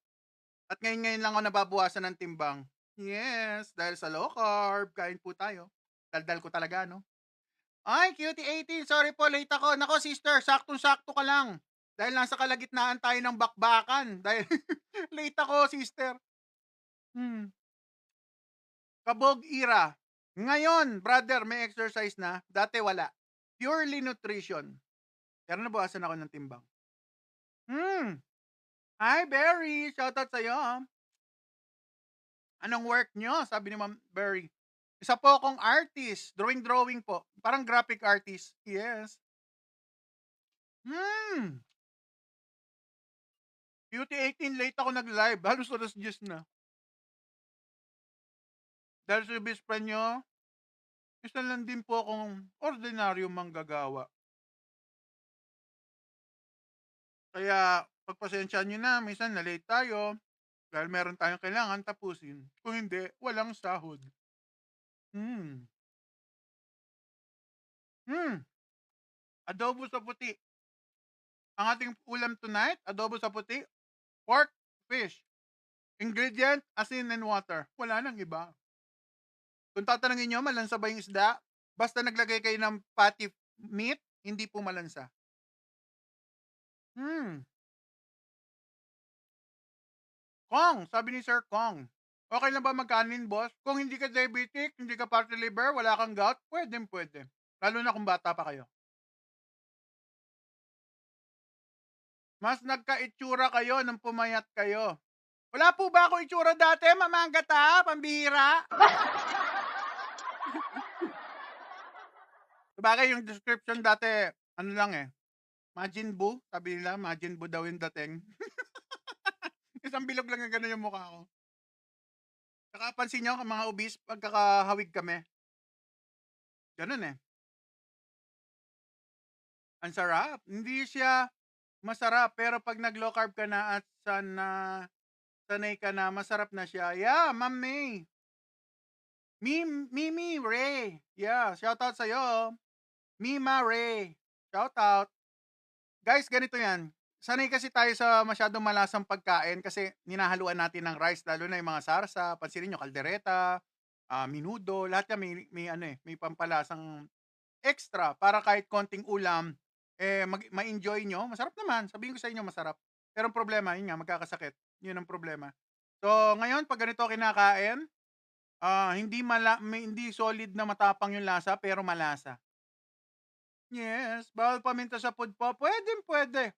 At ngayon-ngayon lang ako nababawasan ng timbang. Yes, dahil sa low carb, kain po tayo. Daldal ko talaga, no? Ay, Cutie 18, sorry po, late ako. Nako, sister, saktong-sakto ka lang. Dahil nasa kalagitnaan tayo ng bakbakan. Dahil late ako, sister. Kabog era. Ngayon, brother, may exercise na. Dati wala. Purely nutrition. Pero nabawasan ako ng timbang. Hi, Berry. Shoutout sa'yo. Anong work nyo? Sabi ni Ma'am Berry. Isa po akong artist. Drawing po. Parang graphic artist. Yes. Beauty 18, late ako nag-live. Halos alas 10 na. Dahil sa best friend nyo, isa lang din po akong ordinaryo manggagawa. Kaya, pagpasensyaan nyo na, minsan na-late tayo. Dahil meron tayong kailangan tapusin. Kung hindi, walang sahod. Adobo sa puti. Ang ating ulam tonight, adobo sa puti, pork, fish. Ingredient, asin and water. Wala nang iba. Kung tatanungin nyo, malansa ba yung isda? Basta naglagay kayo ng patty meat, hindi po malansa. Kong, sabi ni Sir Kong. Okay lang ba magkanin, boss? Kung hindi ka diabetic, hindi ka fatty liver, wala kang gout, pwede. Lalo na kung bata pa kayo. Mas nagka-itsura kayo nung pumayat kayo. Wala po ba ako itsura dati? Mamanggat pambihira. Sabagay yung description dati, ano lang Majin Buu, sabi nila, Majin Buu daw yung dating. Isang bilog lang yung gano'n yung mukha ko. Saka pansin nyo, mga obese, pagkakahawig kami. Ganun Ang sarap. Hindi siya masarap, pero pag nag-low carb ka na at sanay ka na, masarap na siya. Yeah, Ma'am May. Mimi Ray. Yeah, shoutout sa'yo. Mima Ray. Shoutout. Guys, ganito yan. Sanay kasi tayo sa masyadong malasang pagkain kasi ninahaluan natin ng rice, lalo na yung mga sarsa, pansinin nyo, kaldereta, minudo, lahat yan may pampalasang extra para kahit konting ulam, ma-enjoy nyo. Masarap naman. Sabihin ko sa inyo, masarap. Pero ang problema, yun nga, magkakasakit. Yun ang problema. So, ngayon, pag ganito kinakain, hindi solid na matapang yung lasa, pero malasa. Yes, bawal paminta sa food po. Pwede.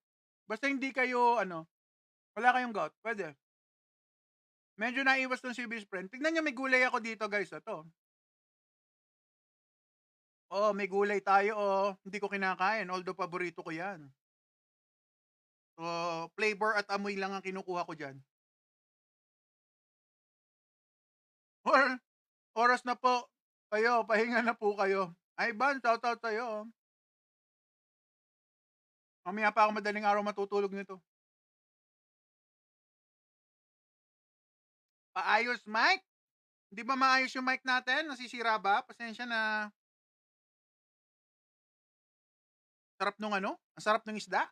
Basta hindi kayo, wala kayong gout. Pwede. Medyo naiwas tong si best friend. Tignan nyo, may gulay ako dito, guys. Ito. May gulay tayo, Hindi ko kinakain, although paborito ko yan. So, flavor at amoy lang ang kinukuha ko dyan. Oras na po. Kayo, pahinga na po kayo. Ivan, shoutout sa'yo. Mamaya pa ako madaling araw matutulog nito. Paayos, Mike? Hindi ba maayos yung mic natin? Nasisira ba? Pasensya na. Sarap nung Ang sarap ng isda.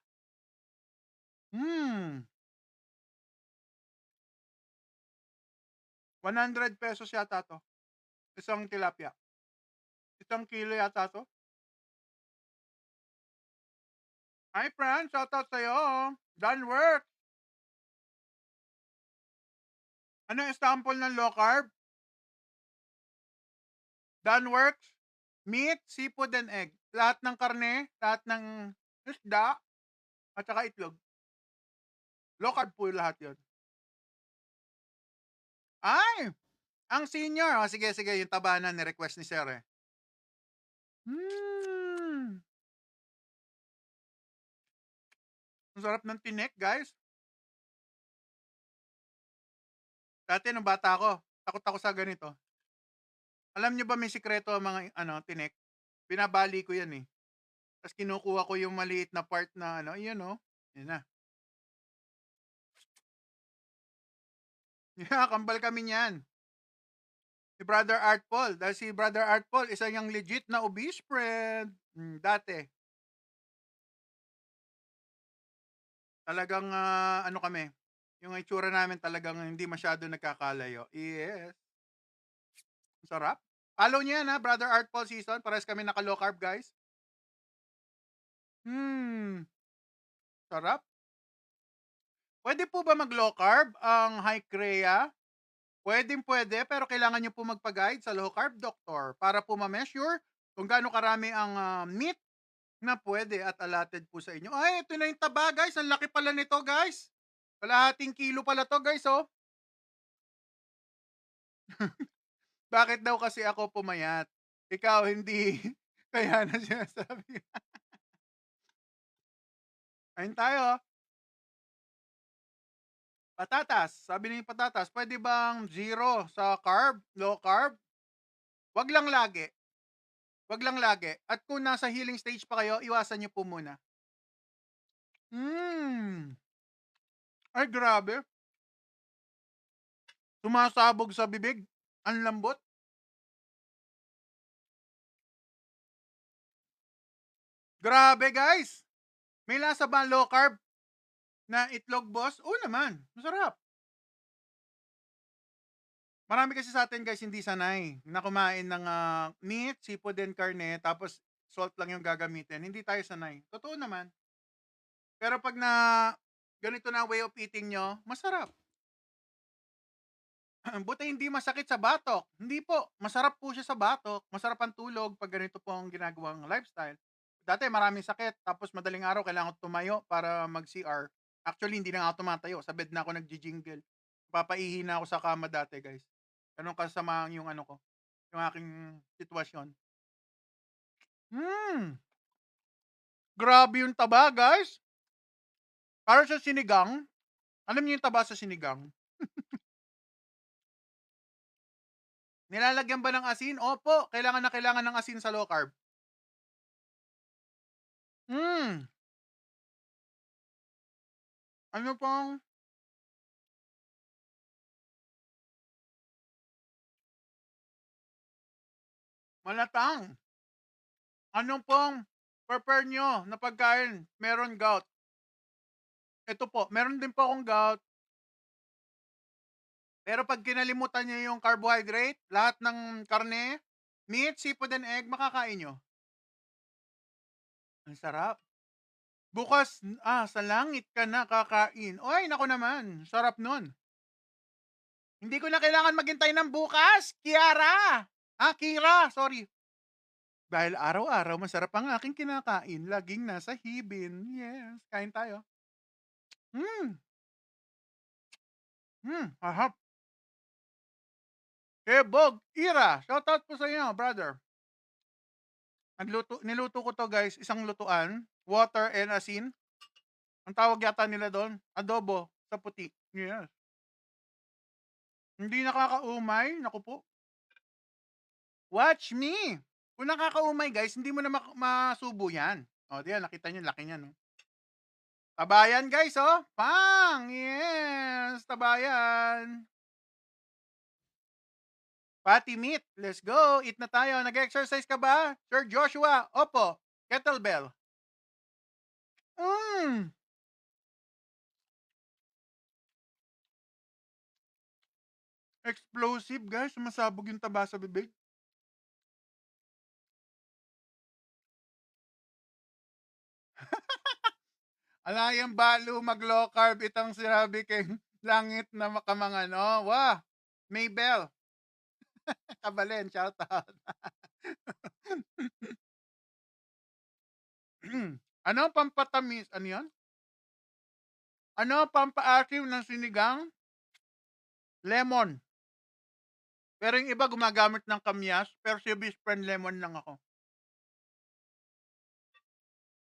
100 pesos yata to. Isang tilapia. Isang kilo yata to. Hi, friend. Shoutout sa'yo. Done work. Ano yung sample ng low carb? Done works, meat, seafood, and egg. Lahat ng karne, lahat ng isda, at saka itlog. Low carb po lahat yun. Ay! Ang senior. O, sige, sige. Yung taba na ni-request ni sir eh. Ang sarap ng tinik, guys. Dati nung bata ako, takot ako sa ganito. Alam niyo ba may sikreto ang mga tinik? Binabali ko 'yan eh. Tapos kinukuha ko yung maliit na part na yun oh. Yun na. Yeah, kambal kami niyan. Si Brother Art Paul. Dahil si Brother Art Paul, isa niyang legit na obese friend. Dati. Talagang kami. Yung itsura namin talagang hindi masyado nagkakalayo. Yes. Ang sarap. Follow niyo yan ha, Brother Art Paul Season. Parehas kami naka low carb, guys. Sarap. Pwede po ba mag low carb ang high CREA? Pwede, pero kailangan niyo po magpa-guide sa low carb doctor para po ma-measure kung gaano karami ang meat na pwede at allotted po sa inyo. Ay, ito na yung taba, guys. Ang laki pala nito, guys. Kalahating kilo pala to, guys, oh. Bakit daw kasi ako pumayat? Ikaw hindi. Kaya na sinasabi. Ayun tayo. Patatas. Sabi ni patatas, pwede bang zero sa carb, low carb? Wag lang lagi. Wag lang lagi. At kung nasa healing stage pa kayo, iwasan niyo po muna. Ay, grabe. Sumasabog sa bibig. Ang lambot. Grabe, guys. May lasa ba ang low carb na itlog, boss? Oo naman. Masarap. Marami kasi sa atin, guys, hindi sanay na kumain ng meat, seafood, and karne, tapos salt lang yung gagamitin. Hindi tayo sanay. Totoo naman. Pero pag ganito na way of eating nyo, masarap. Buti hindi masakit sa batok. Hindi po. Masarap po siya sa batok. Masarap ang tulog pag ganito po ang ginagawang lifestyle. Dati maraming sakit. Tapos madaling araw kailangan ko tumayo para mag-CR. Actually, hindi na ako tumatayo. Sa bed na ako nag-jingle. Papaihi na ako sa kama dati, guys. Ganun kasama yung ko. Yung aking sitwasyon. Grabe yung taba, guys. Para sa sinigang. Alam niyo yung taba sa sinigang? Nilalagyan ba ng asin? Opo, kailangan na kailangan ng asin sa low carb. Ano pong malatang? Ano pong prepare nyo na pagkain? Meron gout. Ito po, meron din po akong gout. Pero pag kinalimutan nyo yung carbohydrate, lahat ng karne, meat, seafood, and egg, makakain nyo. Ang sarap. Bukas, sa langit ka na kakain. Oy, nako naman. Sarap nun. Hindi ko na kailangan maghintay ng bukas. Kira, sorry. Dahil araw-araw masarap ang aking kinakain. Laging nasa hibin. Yes, kain tayo. Harap. Bog, Ira, shoutout po sa inyo, brother. Niluto ko to, guys, isang lutuan, water and asin. Ang tawag yata nila doon, adobo sa puti. Yes. Hindi nakakaumay, naku po. Watch me. Kung nakakaumay, guys, hindi mo na masubo yan. O, diyan, nakita nyo, laki niyan. No? Tabayan, guys, oh. Pang! Yes, tabayan. Patty meat. Let's go. Eat na tayo. Nag-exercise ka ba? Sir Joshua. Opo. Kettlebell. Explosive, guys. Sumasabog yung taba sa bibig. Alayang balo mag-low carb itang sinabi kay langit na makamang ano. Wah! Maybell. Kabalen, shout out. Ano ang pampatamis? Ano yan? Ano ang pampaasim ng sinigang? Lemon. Pero yung iba gumagamit ng kamyas, pero si best friend lemon lang ako.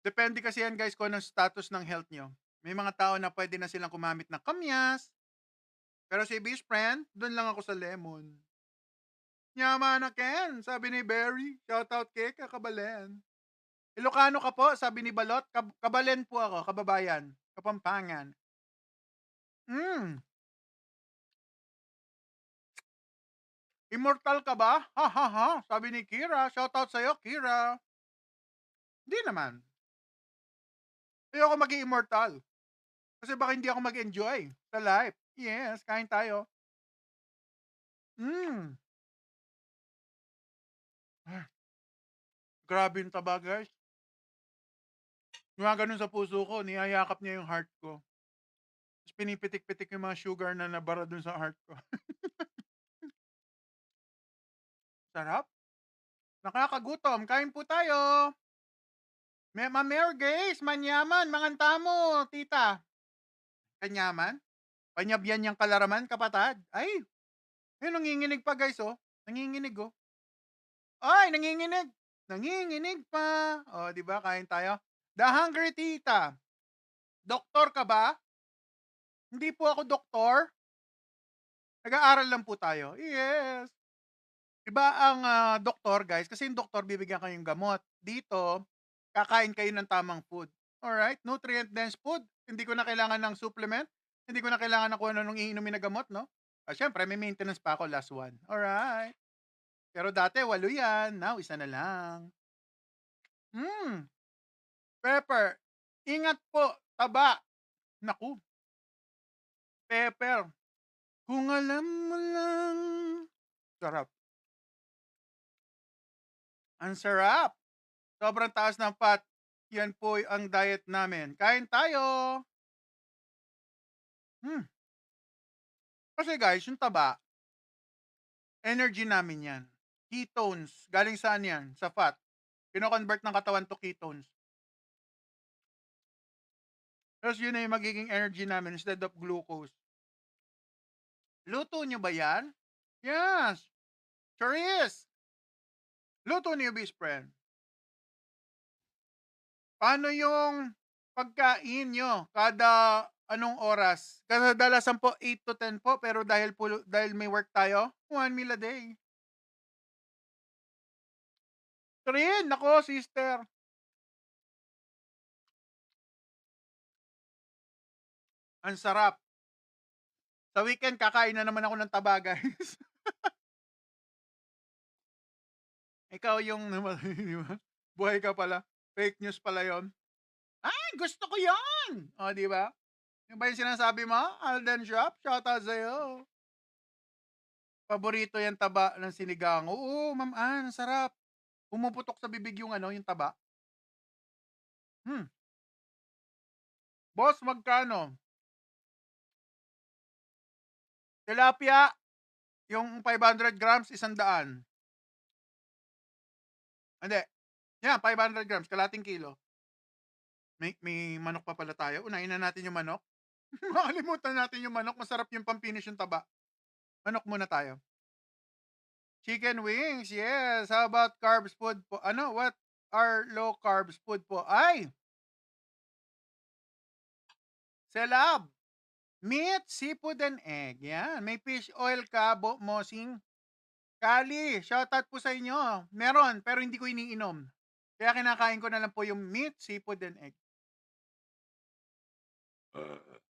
Depende kasi yan guys kung anong status ng health nyo. May mga tao na pwede na silang kumamit ng kamyas, pero si best friend, dun lang ako sa lemon. Yaman na Ken, sabi ni Berry. Shoutout kay Kakabalen. Ilocano ka po, sabi ni Balot. Kabalen po ako, kababayan. Kapampangan. Immortal ka ba? Ha ha ha, sabi ni Kira. Shoutout sa'yo, Kira. Hindi naman. Ayoko maging immortal. Kasi baka hindi ako mag-enjoy sa life. Yes, kain tayo. Ah, grabe yung taba, guys. Gumaganon sa puso ko, niyayakap niya yung heart ko. Tapos pinipitik-pitik yung mga sugar na nabara dun sa heart ko. Sarap. Nakakagutom. Kain po tayo. Mamer guys, manyaman, mangantamo, tita. Kanyaman? Panyabyan niyang kalaraman, kapatad. Ay, nanginginig pa guys, oh. Nanginginig, oh. Ay, nanginginig. Nanginginig pa. Oh, di ba? Kain tayo. The Hungry Tita. Doktor ka ba? Hindi po ako doktor. Nag-aaral lang po tayo. Yes. Iba ang doktor, guys, kasi yung doktor bibigyan kayo ng gamot. Dito, kakain kayo ng tamang food. Alright? Nutrient-dense food. Hindi ko na kailangan ng supplement. Hindi ko na kailangan ng kung ano nung iinumin na gamot, no? Syempre, may maintenance pa ako last one. Alright. Pero dati, 8 yan. Now, isa na lang. Pepper. Ingat po. Taba. Naku. Pepper. Kung alam mo lang. Sarap. Ang sarap. Sobrang taas ng fat. Yan po ang diet namin. Kain tayo. Kasi guys, yung taba, energy namin yan. Ketones. Galing saan yan? Sa fat. Kino-convert ng katawan to ketones. Tapos yun na yung magiging energy namin instead of glucose. Luto nyo ba yan? Yes. Sure is. Luto niyo, best friend. Paano yung pagkain nyo kada anong oras? Kadalasan po 8 to 10 po, pero dahil may work tayo, 1 meal a day. Rin, nako sister. Ang sarap. Sa weekend, kakain na naman ako ng taba, guys. Ikaw yung di ba? Buhay ka pala. Fake news pala yon. Ay, gusto ko yon. O, di ba? Yung ba yung sinasabi mo? Alden Shop, shoutout sa'yo. Paborito yan taba ng sinigang. Oo, ma'am Ann, sarap. Pumuputok sa bibig yung yung taba. Boss, magkano? Tilapia, yung 500 grams, 100. Hindi. Yan, 500 grams, kalating kilo. May manok pa pala tayo. Unahin na natin yung manok. Makalimutan natin yung manok. Masarap yung pampinish yung taba. Manok muna tayo. Chicken wings, yes. How about carbs food po? What are low carbs food po? Ay! Selab! Meat, seafood, and egg. Yan. May fish oil ka, Mosing. Kali, shoutout po sa inyo. Meron, pero hindi ko iniinom. Kaya kinakain ko na lang po yung meat, seafood, and egg.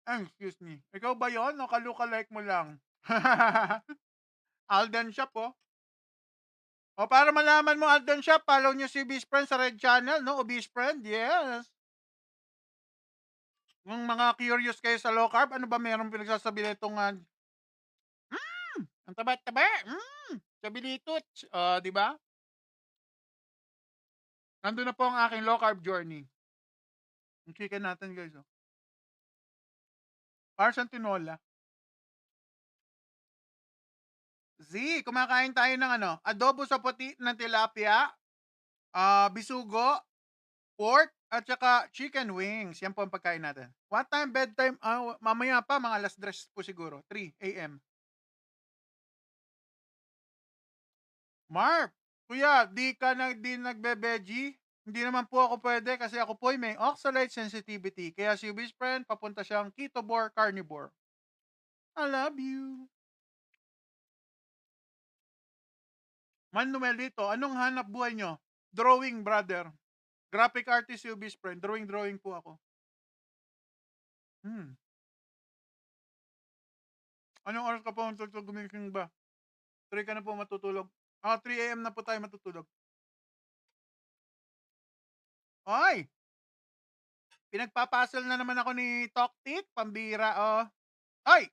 Excuse me. Ikaw ba yon? O kaluka-like mo lang? Alden Shop, oh. O para malaman mo Alden Shop, follow nyo si Beast Friend sa Red Channel, no? O Beast Friend, yes. Kung mga curious kayo sa low carb, ano ba meron pinagsasabi na itong ang taba-taba, sabilitot, di ba? Nandun na po ang aking low carb journey. Ang chicken natin, guys, oh. Para siyang tinola. Z, kumakain tayo ng adobo sa puti ng tilapia, bisugo, pork, at saka chicken wings. Yan po ang pagkain natin. What time bedtime? Mamaya pa, mga alas 3 po siguro. 3 a.m. Marv, kuya, di ka na din nagbe-veggie? Hindi naman po ako pwede kasi ako po ay may oxalate sensitivity. Kaya si best friend, papunta siyang ketovore carnivore. I love you. Manuel dito, anong hanap buhay nyo? Drawing, brother. Graphic artist si best friend. Drawing po ako. Hmm. Anong oras ka pa matutulog gumising ba? 3 ka na po matutulog. 3 AM na po tayo matutulog. Ay! Pinagpapasol na naman ako ni Toktik, pambira, oh. Ay!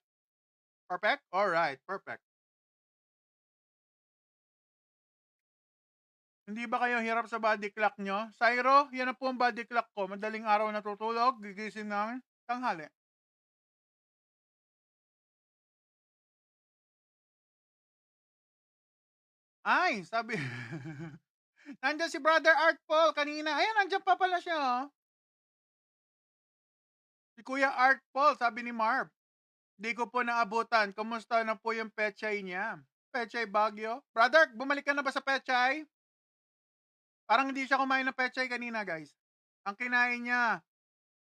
Perfect? Alright, perfect. Hindi ba kayo hirap sa body clock nyo? Syro, yan na po ang body clock ko. Madaling araw natutulog, gigising namin, tanghali. Ay, sabi, nandiyan si Brother Art Paul kanina. Ayan, nandiyan pa pala siya, oh. Si Kuya Art Paul, sabi ni Marv. Di ko po naabutan. Kumusta na po yung pechay niya? Pechay Baguio? Brother, bumalik ka na ba sa pechay? Parang hindi siya kumain ng pechay kanina, guys. Ang kinain niya,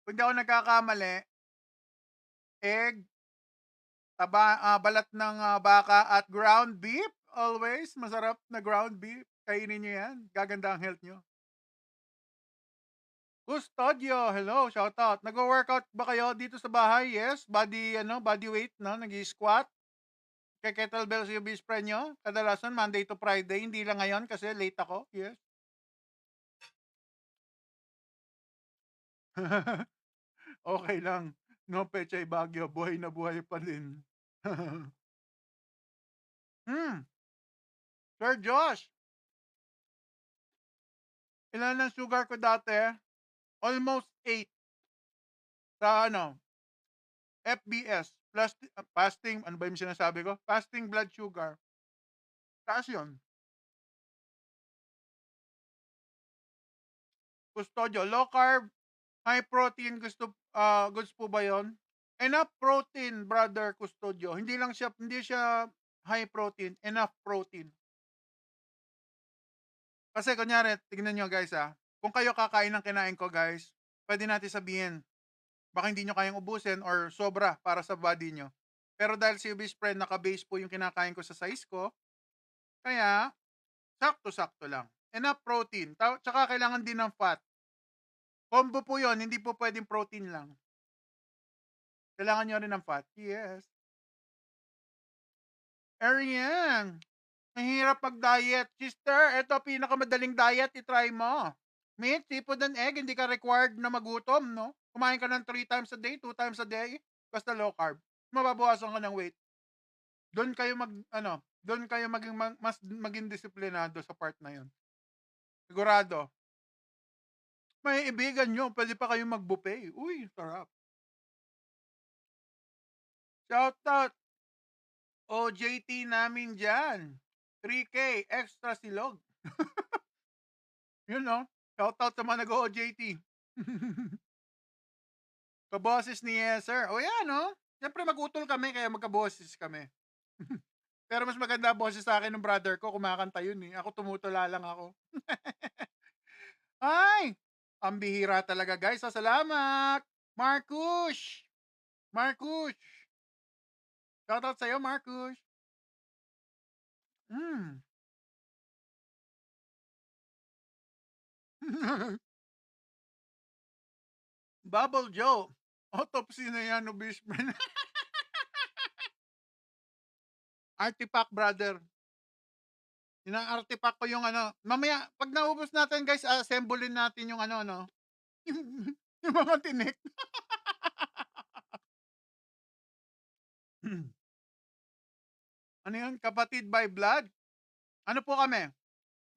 kung di ako nagkakamali, egg, balat ng baka at ground beef. Always masarap na ground beef. Kainin niyo yan. Gaganda ang health niyo. Custodio, hello, shout out. Nagwo-workout ba kayo dito sa bahay? Yes, body weight, no? Nag-squat. Kay kettlebell yung best friend nyo. Kadalasan Monday to Friday, hindi lang ngayon kasi late ako. Yes. Okay lang. No pechay Baguio, buhay na buhay pa din. Sir Josh, ilan ang sugar ko dati? Almost 8 sa FBS. Fasting, ano ba yung sinasabi ko? Fasting blood sugar. Taas yun. Custodio, low carb, high protein, goods po ba yon? Enough protein, brother Custodio. Hindi siya high protein, enough protein. Kasi kunyari, tignan nyo guys kung kayo kakain ng kinain ko guys, pwede natin sabihin, baka hindi nyo kayang ubusin or sobra para sa body nyo. Pero dahil si best friend, naka-base po yung kinakain ko sa size ko, kaya, sakto-sakto lang. Enough protein. Tsaka kailangan din ng fat. Combo po yon, hindi po pwedeng protein lang. Kailangan nyo rin ng fat. Yes. Ariane, mahirap mag-diet. Sister, ito pinakamadaling diet, itry mo. Meat, seafood and egg, hindi ka required na magutom, no? Kumain ka ng 3 times a day, 2 times a day, basta low carb. Mababawasan ka ng weight. Doon kayo maging disiplinado sa part na 'yon. Sigurado. May ibigan nyo, pwede pa kayong mag-buffet. Uy, sarap. Shout out OJT namin dyan. 3K, extra silog. Yun, no? Shout out sa mga nag-OJT. Kaboses ni Yeser. O yan, no? Siyempre mag-utol kami, kaya magkaboses kami. Pero mas maganda boses sa akin ng brother ko, kumakanta yun eh. Ako tumutula lang ako. Ay! Ang bihira talaga guys. Salamat! Marcus! Marcus! Shoutout sa'yo, Marcus. Bubble Joe. Autopsy na yan, Obishman. Artifact, brother. Ina-artifact ko yung mamaya, pag naubos natin guys, assemblein natin yung yung mga tinik. Ano yun? Kapatid by blood? Ano po kami?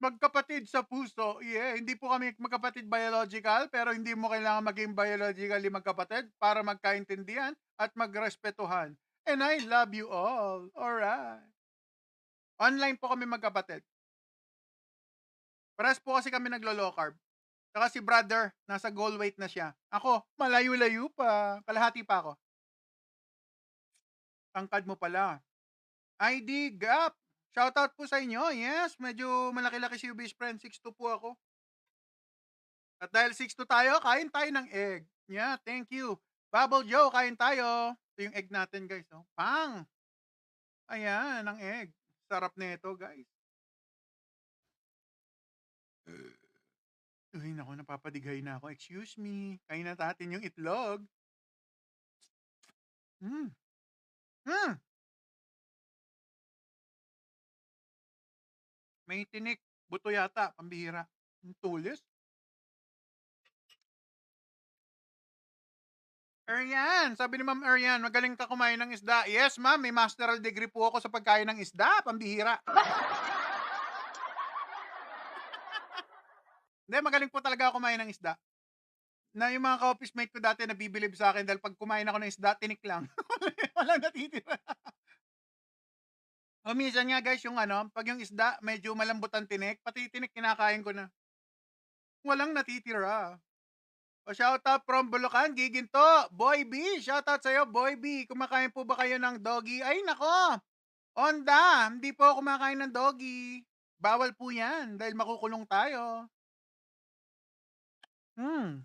Magkapatid sa puso. Yeah, hindi po kami magkapatid biological, pero hindi mo kailangan maging biologically magkapatid para magkaintindihan at magrespetuhan. And I love you all. Alright. Online po kami magkapatid. Pares po kasi kami naglo-low carb. Saka si brother, nasa goal weight na siya. Ako, malayo-layo pa. Kalahati pa ako. Tangkad mo pala. ID Gap. Shoutout po sa inyo. Yes, medyo malaki-laki si best friend. 6'2" po ako. At dahil 6'2" tayo, kain tayo ng egg. Yeah, thank you. Bubble Joe, kain tayo. Ito yung egg natin, guys. Oh. Pang! Ayan, ang egg. Sarap nito, guys. Uy, naku, napapadighay na ako. Excuse me. Kain na natin yung itlog. Mm. Mm. May tinik. Buto yata, pambihira. Ang tulis. Arian, sabi ni Ma'am Arian, magaling ka kumain ng isda. Yes, ma'am, may masteral degree po ako sa pagkain ng isda, pambihira. Hindi, magaling po talaga ako kumain ng isda. Na yung mga ka-office mate ko dati nabibilib sa akin dahil pag kumain ako ng isda, tinik lang. Walang natitira. O minsan nga guys, yung ano, pag yung isda medyo malambot ang tinik, pati tinik kinakain ko na. Walang natitira. O shoutout from Bulacan, Giginto, Boy B, shoutout sa'yo, Boy B. Kumakain po ba kayo ng doggy? Ay nako, Onda, hindi po ako kumakain ng doggy. Bawal po yan dahil makukulong tayo. Hmm.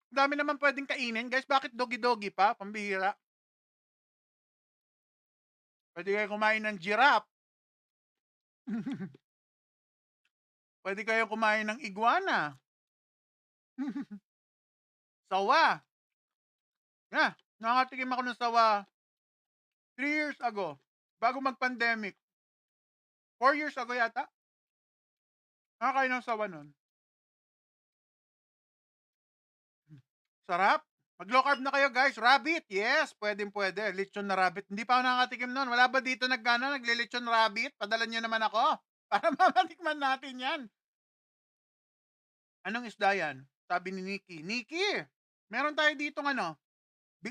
Dami naman pwedeng kainin, guys. Bakit doggy-doggy pa? Pambihira. Pwede kayo kumain ng giraffe. Pwede kayo kumain ng iguana. Sawa. Yeah, nakatikim ako ng sawa 3 years ago. Bago mag-pandemic. 4 years ago yata. Nakakain ng sawa nun. Sarap. Mag-low carb na kayo guys. Rabbit. Yes, pwedeng pwede. Lechon na rabbit. Hindi pa ako nakatikim nun. Wala ba dito nagle-lechon rabbit? Padala nyo naman ako. Para mamatikman natin yan. Anong isda yan? Sabi ni Nikki. Nikki, meron tayo dito ano.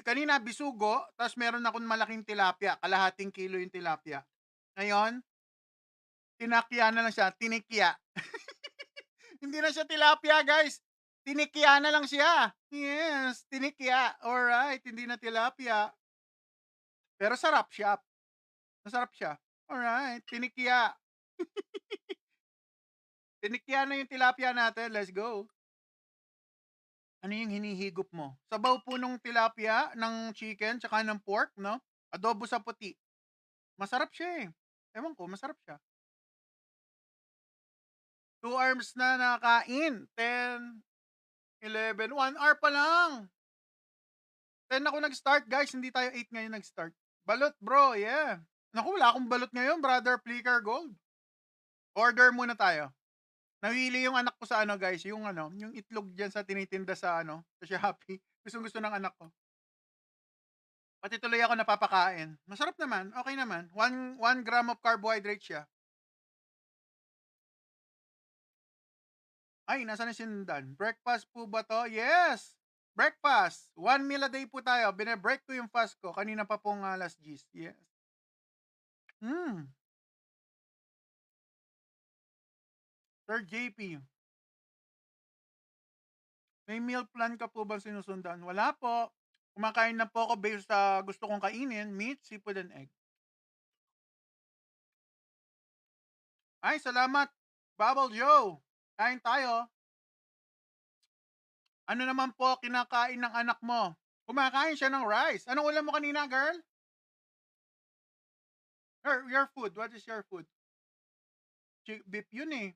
Kanina bisugo, tapos meron akong malaking tilapia. Kalahating kilo yung tilapia. Ngayon, tinakya na lang siya. Tinikya. Hindi na siya tilapia guys. Tinikya na lang siya. Yes, tinikya. Alright, hindi na tilapia. Pero sarap siya. Masarap siya. Alright, tinikya. Tinikya na yung tilapia natin. Let's go. Ano yung hinihigop mo? Sabaw po nung tilapia, ng chicken, tsaka ng pork, no? Adobo sa puti. Masarap siya eh. Ewan ko, masarap siya. 2 hours na nakain. 10, 11, 1 hour pa lang. 10 ako nag-start, guys. Hindi tayo 8 ngayon nag-start. Balot, bro. Yeah. Naku, wala akong balot ngayon, brother. Flicker Gold. Order muna tayo. Nawili yung anak ko sa ano, guys. Yung ano, yung itlog dyan sa tinitinda sa ano, sa Shopee. Gusto ng anak ko. Pati tuloy ako napapakain. Masarap naman. Okay naman. 1 gram of carbohydrate siya. Ay, nasa na sinundan? Breakfast po ba to? Yes! Breakfast. 1 meal a day po tayo. Bine-break ko yung fast ko. Kanina pa pong last G's. Yes. Sir JP. May meal plan ka po ba sinusundan? Wala po. Kumakain na po ako based sa gusto kong kainin. Meat, seafood, and egg. Ay, salamat. Bubble Joe. Kain tayo. Ano naman po kinakain ng anak mo? Kumakain siya ng rice. Anong ulam mo kanina, girl? Your food. What is your food? Beef yun eh.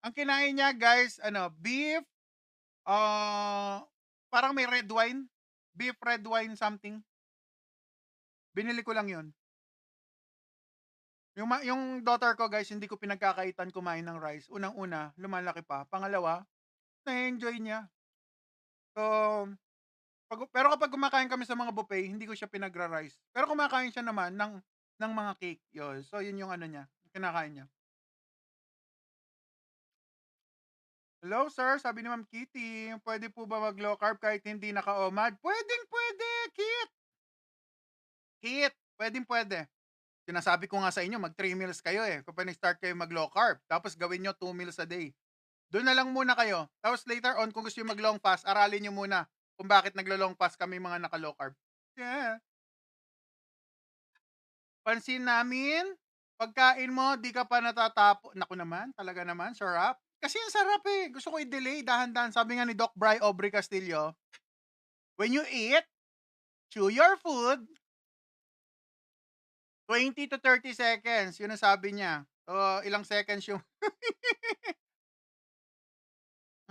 Ang kinain niya, guys, ano, beef, parang may red wine. Beef red wine something. Binili ko lang yun. Yung daughter ko, guys, hindi ko pinagkakaitan kumain ng rice. Unang-una, lumalaki pa. Pangalawa, na-enjoy niya. So, pero kapag kumakain kami sa mga buffet, hindi ko siya pinagra-rice. Pero kumakain siya naman ng mga cake. Yun. So, yun yung ano niya, kinakain niya. Hello, sir. Sabi ni Ma'am Kitty, pwede po ba mag-low carb kahit hindi naka-OMAD? Pwedeng pwede, Kit. Kit, pwedeng pwede. Sinasabi ko nga sa inyo, mag 3 meals kayo eh. Kapag nag-start kayo mag-low carb, tapos gawin nyo 2 meals a day. Doon na lang muna kayo. Tapos later on, kung gusto nyo mag-long fast, aralin nyo muna kung bakit naglo-long fast kami mga naka-low carb. Yeah. Pansin namin, pagkain mo, di ka pa natatapo. Naku naman, talaga naman, sarap. Kasi ang sarap eh. Gusto ko i-delay, dahan-dahan. Sabi nga ni Doc Bry Aubrey Castillo, when you eat, chew your food, 20 to 30 seconds. Yun ang sabi niya. So, ilang seconds yung...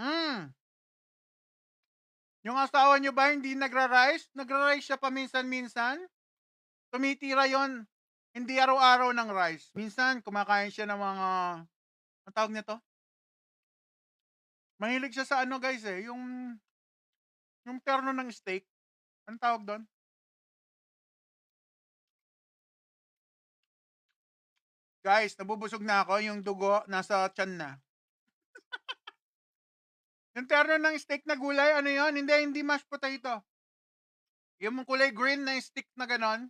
mm. Yung asawa niyo ba hindi nagra-rice? Nagra-rice siya paminsan-minsan. Tumitira yon. Hindi araw-araw ng rice. Minsan, kumakain siya ng mga... Ang tawag nito? Mahilig siya sa ano guys eh, yung terno ng steak. Anong tawag doon? Guys, nabubusog na ako, yung dugo nasa tiyan na. Yung terno ng steak na gulay, ano yon? Hindi mashed potato. Yung kulay green na stick na ganon.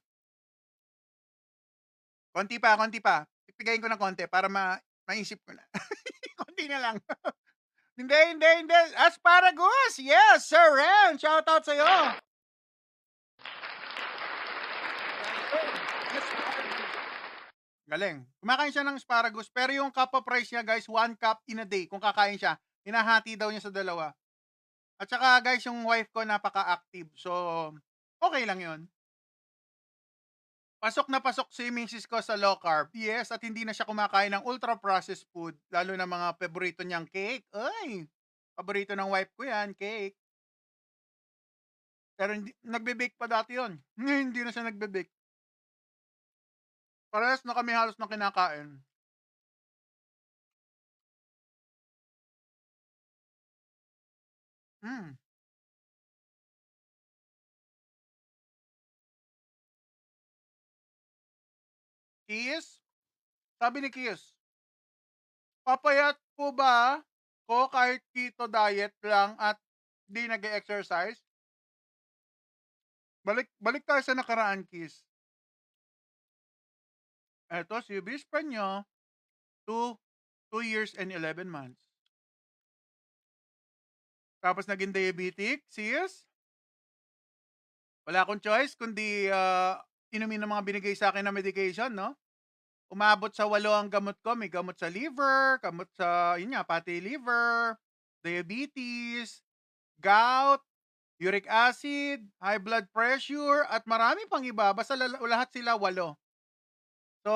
Konti pa. Ipigayin ko ng konti para maisip ko na. Konti na lang. Hindi. Asparagus! Yes, Sir Ren! Shoutout sa'yo! Galing. Kumakain siya ng asparagus, pero yung cup of rice niya, guys, 1 cup in a day. Kung kakain siya, hinahati daw niya sa dalawa. At saka, guys, yung wife ko napaka-active. So, okay lang yun. Pasok na pasok si misis ko sa low carb. Yes, at hindi na siya kumakain ng ultra-processed food. Lalo na mga paborito niyang cake. Ay, paborito ng wife ko yan, cake. Pero hindi, nagbe-bake pa dati yun. Hindi na siya nagbe-bake. Parehas na kami halos na kinakain. Hmm. Kiss? Sabi ni Kiss, papayat po ba ko kahit keto diet lang at di nag-exercise? Balik tayo sa nakaraan, Kiss. Eto, si best friend nyo, 2 years and 11 months. Tapos naging diabetic, sis. Wala akong choice kundi inumin ng mga binigay sa akin na medication, no? Umabot sa 8 ang gamot ko. May gamot sa liver, gamot sa, yun nga, fatty liver, diabetes, gout, uric acid, high blood pressure, at marami pang iba. Basta lahat sila 8. So,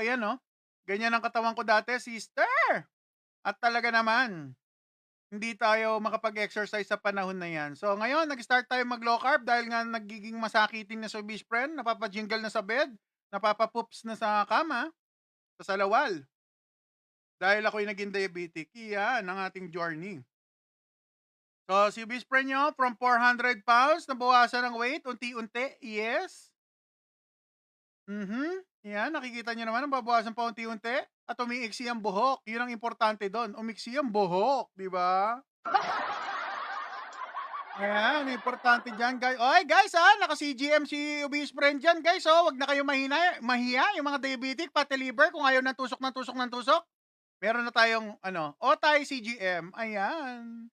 ayan, no? Ganyan ang katawan ko dati, sister. At talaga naman, hindi tayo makapag-exercise sa panahon na yan. So, ngayon, nag-start tayo mag-low carb dahil nga nagiging masakitin na sa best friend, napapajingle na sa bed, napapapoops na sa kama, sa salawal. Dahil ako'y naging diabetic. Iyan ang ating journey. So, si best friend nyo, from 400 pounds, nabawasan ng weight, unti-unti. Yes. Yan, nakikita nyo naman, nababawasan pa unti-unti. At umiiksi ang buhok. Yun ang importante doon. Umiksi ang buhok. Di ba? Ayan, importante dyan, guys. Oy, guys, naka-CGM si obese friend dyan, guys. Wag na kayo mahiya. Yung mga diabetic, pati liver, kung ayaw ng tusok. Meron na tayong, Otay CGM. Ayan.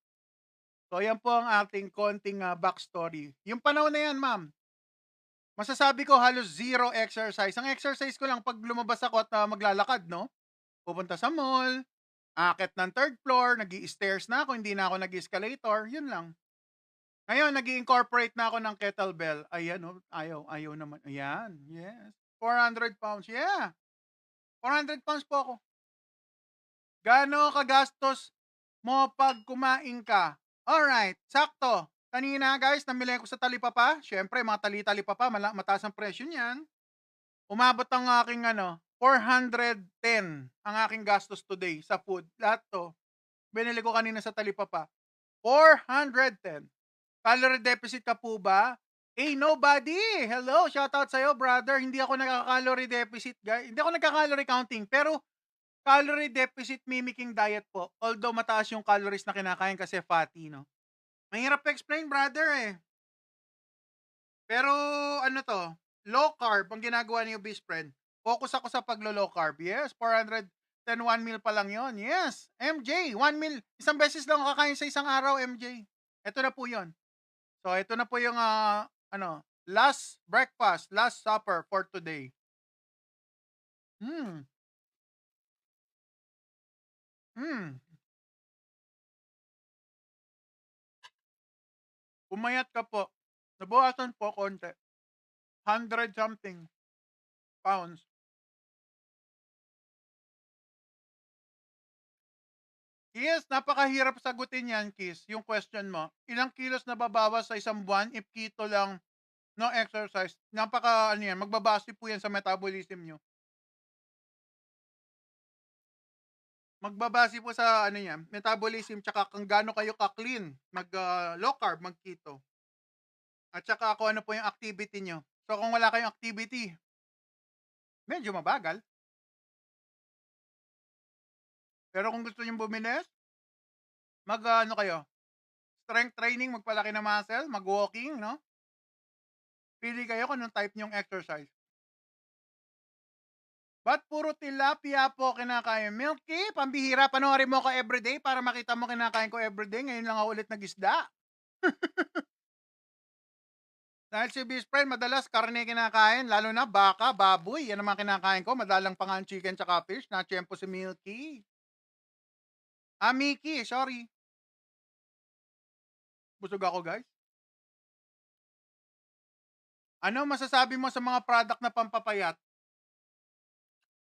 So, yan po ang ating konting backstory. Yung panahon na yan, ma'am, masasabi ko halos zero exercise. Ang exercise ko lang pag lumabas ako at maglalakad, no? Pupunta sa mall, aakyat ng 3rd floor, nag-i-stairs na ako, hindi na ako nag-escalator, yun lang. Ngayon, nag-i-incorporate na ako ng kettlebell. Ayan, ayaw naman. Ayan, yes. 400 pounds, yeah. 400 pounds po ako. Gaano kagastos mo pag kumain ka? Alright, sakto. Kanina, guys, namili ko sa Talipapa. Siyempre, mga Talipapa, mataas ang presyo niyan. Umabot ang aking 410 ang aking gastos today sa food. Lahat to. Binili ko kanina sa Talipapa. 410. Calorie deficit ka po ba? Hey, nobody! Hello, shoutout sa'yo, brother. Hindi ako nagka-calorie deficit, guys. Hindi ako nagka-calorie counting, pero calorie deficit mimicking diet po. Although mataas yung calories na kinakain kasi fatty, no? Mahirap explain, brother, eh. Pero, low carb ang ginagawa ni best friend. Focus ako sa paglo-low carb. Yes, 410 1 meal pa lang yon. Yes, MJ, 1 meal. Isang beses lang ako kakain sa isang araw, MJ. Ito na po yon. So, ito na po yung, Last breakfast, last supper for today. Hmm. Hmm. Pumayat ka po. Nabawasan po konti. 100 something pounds. Yes, napakahirap sagutin yan, Kiss, yung question mo. Ilang kilos nababawas sa isang buwan if keto lang, no exercise? Ano yan, magbabase po yan sa metabolism nyo. Magbabase po sa ano yan, metabolism tsaka kung gaano kayo ka-clean, low carb, mag keto. At tsaka kung ano po yung activity nyo. So kung wala kayong activity, medyo mabagal. Pero kung gusto nyo bumilis, ano kayo, strength training, magpalaki ng muscle, mag-walking, no? Pili kayo kung anong type nyong exercise. Ba't puro tilapia po kinakain? Milky, pambihira. Panoorin mo ko everyday para makita mo kinakain ko everyday. Ngayon lang ako ulit nag-isda. Dahil si best friend, madalas karne kinakain, lalo na baka, baboy. Yan ang mga kinakain ko. Madalang pa nga ang chicken tsaka fish. Na-tiyempo si Milky. Mickey, sorry. Busog ako, guys. Ano masasabi mo sa mga product na pampapayat?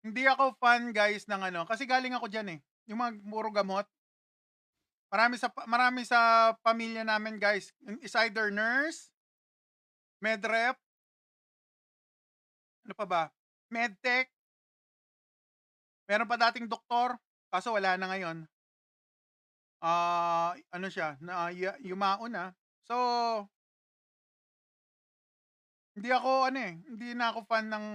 Hindi ako fan, guys, ng ano. Kasi galing ako dyan eh. Yung mga puro gamot. Marami sa pamilya namin, guys. Is either nurse, medrep, ano pa ba? Medtech, meron pa dating doktor, kaso wala na ngayon. Ano siya, yumao na. So, hindi na ako fan ng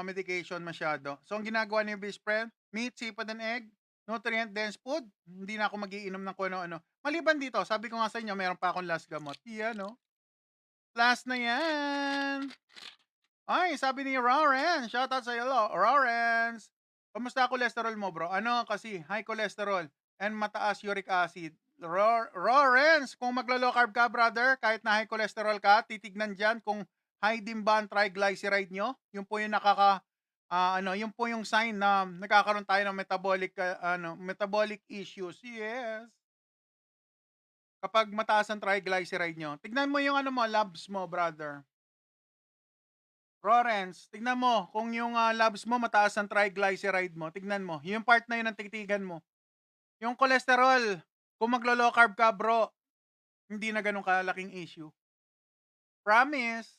medication masyado. So, ang ginagawa ni best friend, meat, seafood and egg, nutrient dense food. Hindi na ako magiinom ng kung ano-ano. Maliban dito, sabi ko nga sa inyo, meron pa akong last gamot. Yan, no? Last na yan. Ay, sabi ni Lawrence, shoutout sa iyo, Lawrence. Kamusta cholesterol mo, bro? Ano kasi, high cholesterol and mataas uric acid. Lawrence, kung maglo-low carb ka, brother, kahit na high cholesterol ka, titignan dyan kung high din ba ang triglyceride nyo. Yun po yung yun po yung sign na nagkakaroon tayo ng metabolic issues. Yes. Kapag mataas ang triglyceride nyo. Tignan mo yung labs mo, brother. Lawrence, tignan mo kung yung labs mo mataas ang triglyceride mo. Tignan mo. Yung part na yun ang titigan mo. Yung cholesterol, kung maglo-low carb ka, bro, hindi na ganun kalaking issue. Promise.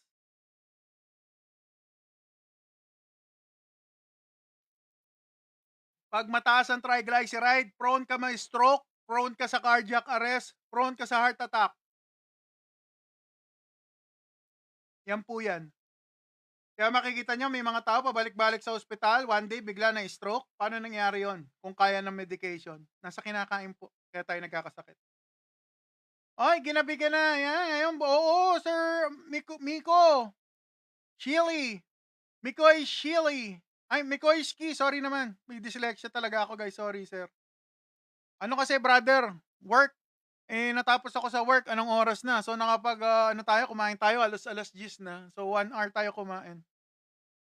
Pag mataas ang triglyceride, prone ka ma-stroke, prone ka sa cardiac arrest, prone ka sa heart attack. Yan po yan. Kaya makikita nyo, may mga tao pabalik-balik sa ospital, one day bigla na stroke. Paano nangyari yon? Kung kaya ng medication. Nasa kinakain po. Kaya tayo nagkakasakit. Ay, ginabi ka na. Yan, ngayon. Oo, Sir Miko. Chili. Mikoy Chili. Ay, Mikoy Ski. Sorry naman. May dyslexia talaga ako, guys. Sorry, sir. Ano kasi, brother? Work. Natapos ako sa work. Anong oras na? So, kumain tayo. Alas 10 na. So, 1 hour tayo kumain.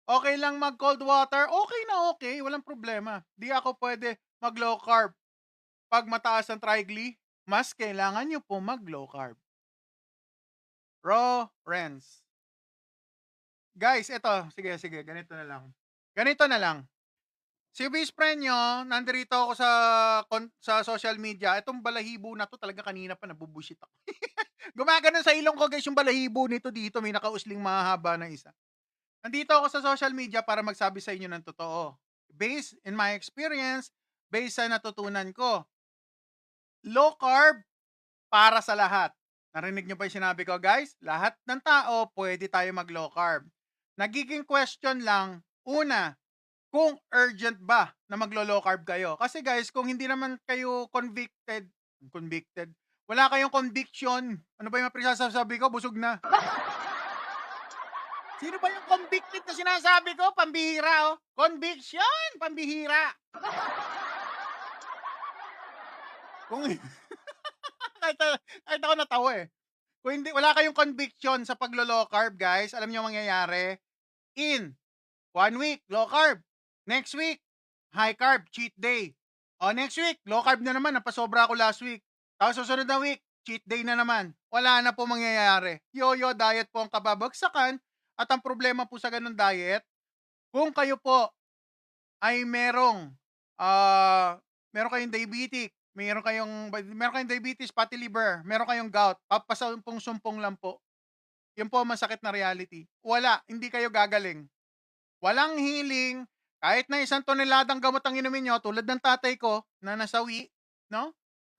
Okay lang mag cold water? Okay na okay. Walang problema. Di ako pwede mag low carb. Pag mataas ang trigly, mas kailangan nyo po mag low carb. Lawrence. Guys, eto. Sige. Ganito na lang. Si best friend nyo, nandito ako sa social media. Itong balahibo na to, talaga kanina pa nabubushit ako. Gumaganon sa ilong ko, guys, yung balahibo nito dito. May nakausling mahaba na isa. Nandito ako sa social media para magsabi sa inyo ng totoo. Based in my experience, based sa natutunan ko. Low carb para sa lahat. Narinig nyo ba yung sinabi ko, guys? Lahat ng tao, pwede tayo mag low carb. Nagiging question lang, una, kung urgent ba na maglo-low carb kayo. Kasi guys, kung hindi naman kayo convicted, wala kayong conviction, ano ba yung sasabi ko? Busog na. Sino ba yung convicted na sinasabi ko? Pambihira, oh. Conviction! Pambihira. Kung kahit ako natawa eh. Kung hindi, wala kayong conviction sa paglo-low carb, guys, alam niyo ang mangyayari? In 1 week, low carb. Next week, high carb, cheat day. O next week, low carb na naman, napasobra ako last week. Tapos susunod na week, cheat day na naman. Wala na po mangyayari. Yo-yo diet po ang kababagsakan. At ang problema po sa ganung diet, kung kayo po ay meron kayong diabetic, meron kayong diabetes, pati liver, meron kayong gout, papasampung-sumpong lang po. Yun po ang masakit na reality. Wala, hindi kayo gagaling. Walang healing, kahit na 1 toneladang gamot ang inumin nyo, tulad ng tatay ko na nasawi, no?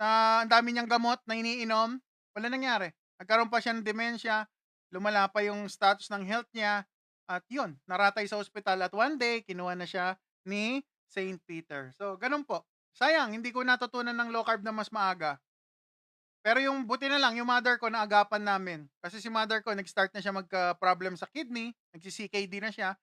Na ang dami niyang gamot na iniinom, wala nangyari. Nagkaroon pa siya ng demensya, lumala pa yung status ng health niya, at yun, naratay sa ospital at one day, kinuha na siya ni Saint Peter. So, ganun po. Sayang, hindi ko natutunan ng low carb na mas maaga. Pero yung buti na lang, yung mother ko naagapan namin. Kasi si mother ko, nag-start na siya magka-problem sa kidney, nagsi-CKD na siya.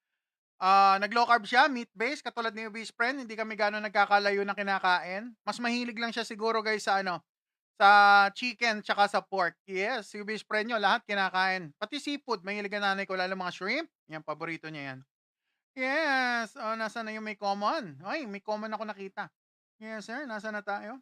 Nag-low carb siya, meat-based, katulad ni obese friend, hindi kami gano'n nagkakalayo ng kinakain. Mas mahilig lang siya siguro guys sa chicken tsaka sa pork. Yes, si obese friend nyo, lahat kinakain. Pati seafood, mahilig ang nanay ko, lalo mga shrimp. Yan, paborito niya yan. Yes, nasa na yung may common? Ay, may common ako nakita. Yes sir, nasa na tayo?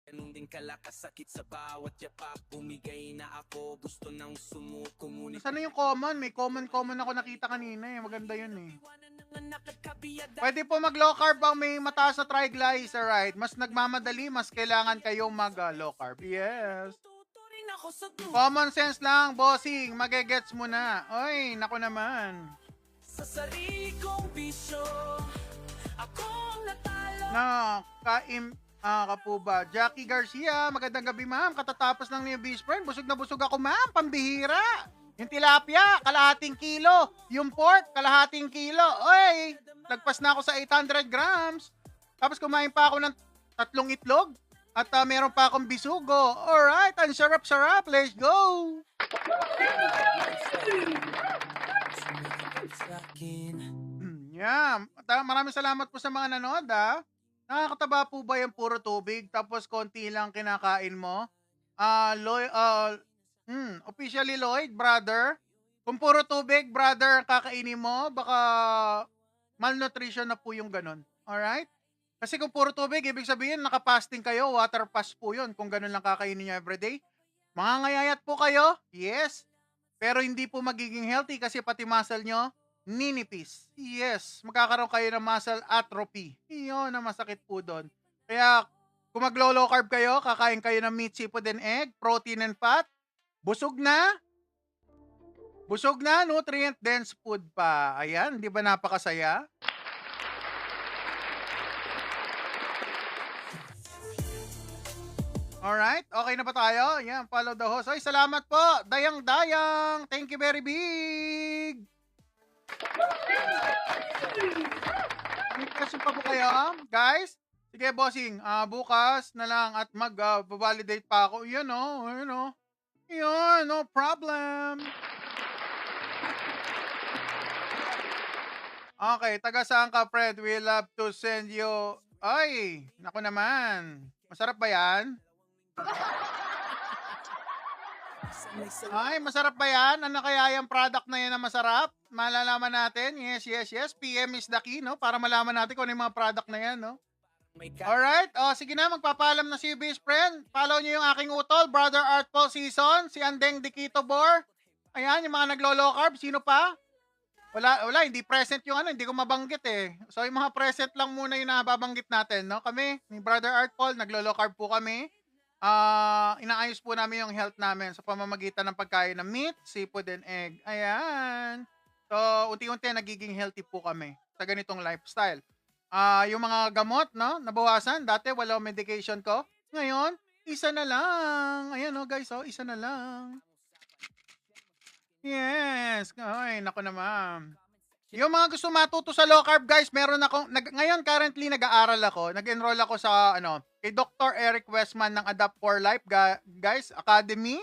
Ganun din kalakas sakit sa bawat yapak. Bumigay na ako, gusto nang sumuko. Ngunit Nasaan na yung common? May common ako nakita kanina eh. Maganda yun eh. Pwede po mag-low carb ang may mataas na triglyceride. Mas nagmamadali, mas kailangan kayong mag-low carb. Yes. tuturin ako sa Common sense lang, bossing. Magegets mo na. Oy, nako naman. sa sarili kong bisyo. Akong natalo. Kapuba. Jackie Garcia, magandang gabi ma'am. Katatapos lang ni Beast Friend. Busog na busog ako ma'am. Pambihira. Yung tilapia, kalahating kilo. Yung pork, kalahating kilo. Oy, nagpas na ako sa 800 grams. Tapos kumain pa ako ng 3 itlog. At meron pa akong bisugo. Alright, ang sarap-sarap. Let's go. Sa akin. Yeah. Maraming salamat po sa mga nanood ha. Nakakataba po ba yung puro tubig tapos konti lang kinakain mo? Officially Lloyd, brother. Kung puro tubig, brother, ang kakainin mo, baka malnutrition na po yung ganun. Alright? Kasi kung puro tubig, ibig sabihin, nakapasting kayo, water fast po yun kung ganun lang kakainin nyo everyday. Mangangayayat po kayo? Yes. Pero hindi po magiging healthy kasi pati muscle nyo, ninipis. Yes, magkakaroon kayo ng muscle atrophy. Iyon na masakit po doon. Kaya, kung mag-low carb kayo, kakain kayo ng meat, seafood, and egg, protein and fat, busog na, nutrient-dense food pa. Ayan, di ba napakasaya? Alright, okay na ba tayo? Ayan, follow the host. Oy, salamat po, Dayang-Dayang. Thank you very big. May question pa po kayo, guys? Sige, bossing. Bukas na lang at mag-validate pa ako. Yun, Yun, no problem. Okay, taga saan ka, Fred? We love to send you. Ay, naku naman. Masarap ba yan? Ay, masarap ba yan? Ano kaya yung product na yan na masarap? Malalaman natin. Yes. PM is the key, no? Para malaman natin kung ano yung mga product na yan, no? Alright. Sige na, magpapaalam na si best friend. Follow niyo yung aking utol, Brother Artful Season, si Andeng Dikito Bor. Ayan, yung mga naglo-low carb. Sino pa? Wala, hindi present yung hindi ko mabanggit eh. So, yung mga present lang muna yung nababanggit natin, no? Kami, ni Brother Artful, naglo-low carb po kami. Inaayos po namin yung health namin sa pamamagitan ng pagkain ng meat, seafood, and egg. Ayan. So, unti-unti nagiging healthy po kami sa ganitong lifestyle. Yung mga gamot, no, nabawasan. Dati, wala medication ko. Ngayon, isa na lang. Ayan, guys, isa na lang. Yes. Ay, naku naman. Yung mga gusto matuto sa low carb, guys, meron ako, ngayon currently nag-aaral ako, nag-enroll ako sa, kay Dr. Eric Westman ng Adapt for Life, guys, Academy.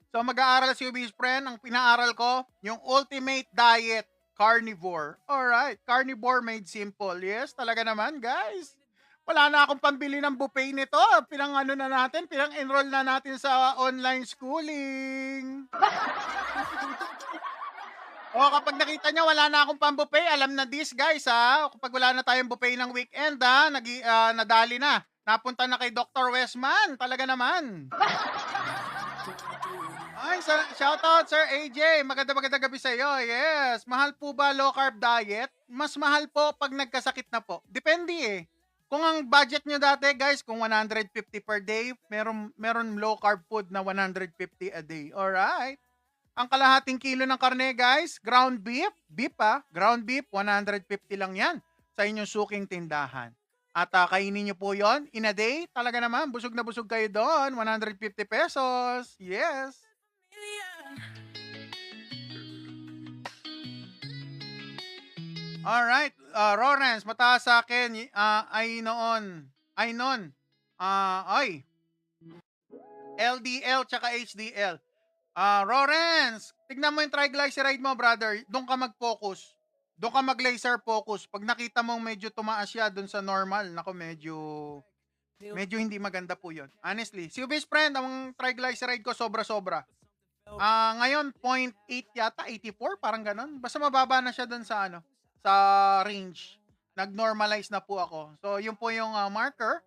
So, mag-aaral si Ubis Friend, ang pinaaral ko, yung Ultimate Diet Carnivore. Alright, Carnivore made simple. Yes, talaga naman, guys. Wala na akong pambili ng buffet nito. Pinang-ano na natin, pinang-enroll na natin sa online schooling. O kapag nakita nyo, wala na akong pambuffet, alam na this guys ha. Kapag wala na tayong buffet ng weekend ha, nadali na. Napunta na kay Dr. Westman, talaga naman. Ay, shoutout Sir AJ, maganda gabi sa iyo. Yes, mahal po ba low carb diet? Mas mahal po pag nagkasakit na po. Depende eh. Kung ang budget nyo dati guys, kung 150 per day, meron low carb food na 150 a day. Alright. Ang kalahating kilo ng karne guys, ground beef, ground beef, 150 lang yan sa inyong suking tindahan. At kainin nyo po yon in a day, talaga naman, busog na busog kayo doon, 150 pesos. Yes. Alright, Lawrence, mataas sa akin, ay noon, LDL tsaka HDL. Lawrence, tignan mo yung triglyceride mo, brother. Doon ka mag-focus. Doon ka mag-laser focus. Pag nakita mong medyo tumaas siya doon sa normal, nako medyo hindi maganda po yun. Honestly, si best friend, ang triglyceride ko sobra-sobra. Ngayon, 0.8 yata, 84, parang ganun. Basta mababa na siya doon sa sa range. Nag-normalize na po ako. So, yun po yung marker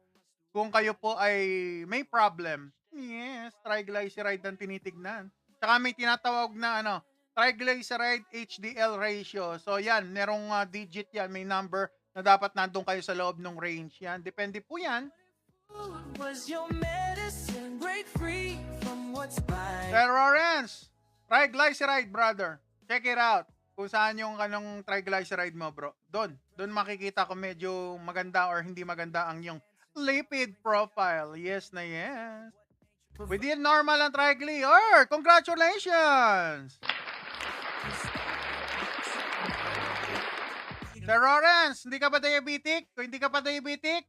kung kayo po ay may problem. Yes, triglyceride ang tinitignan. Tsaka may tinatawag na triglyceride HDL ratio. So, yan, merong digit yan, may number na dapat nandun kayo sa loob ng range. Yan, depende po yan. Was your medicine break free from what's right? Sir Lawrence, triglyceride, brother. Check it out. Kung saan yung kanong triglyceride mo, bro. Doon makikita ko medyo maganda or hindi maganda ang yung lipid profile. Yes na yes. Within normal ang trigly. Congratulations! Sir Lawrence, hindi ka ba diabetic? Kung hindi ka pa diabetic,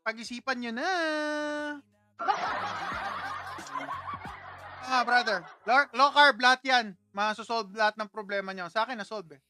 pag-isipan nyo na. Brother, low carb lahat yan. Masosolve lahat ng problema nyo. Sa akin, nasolve eh.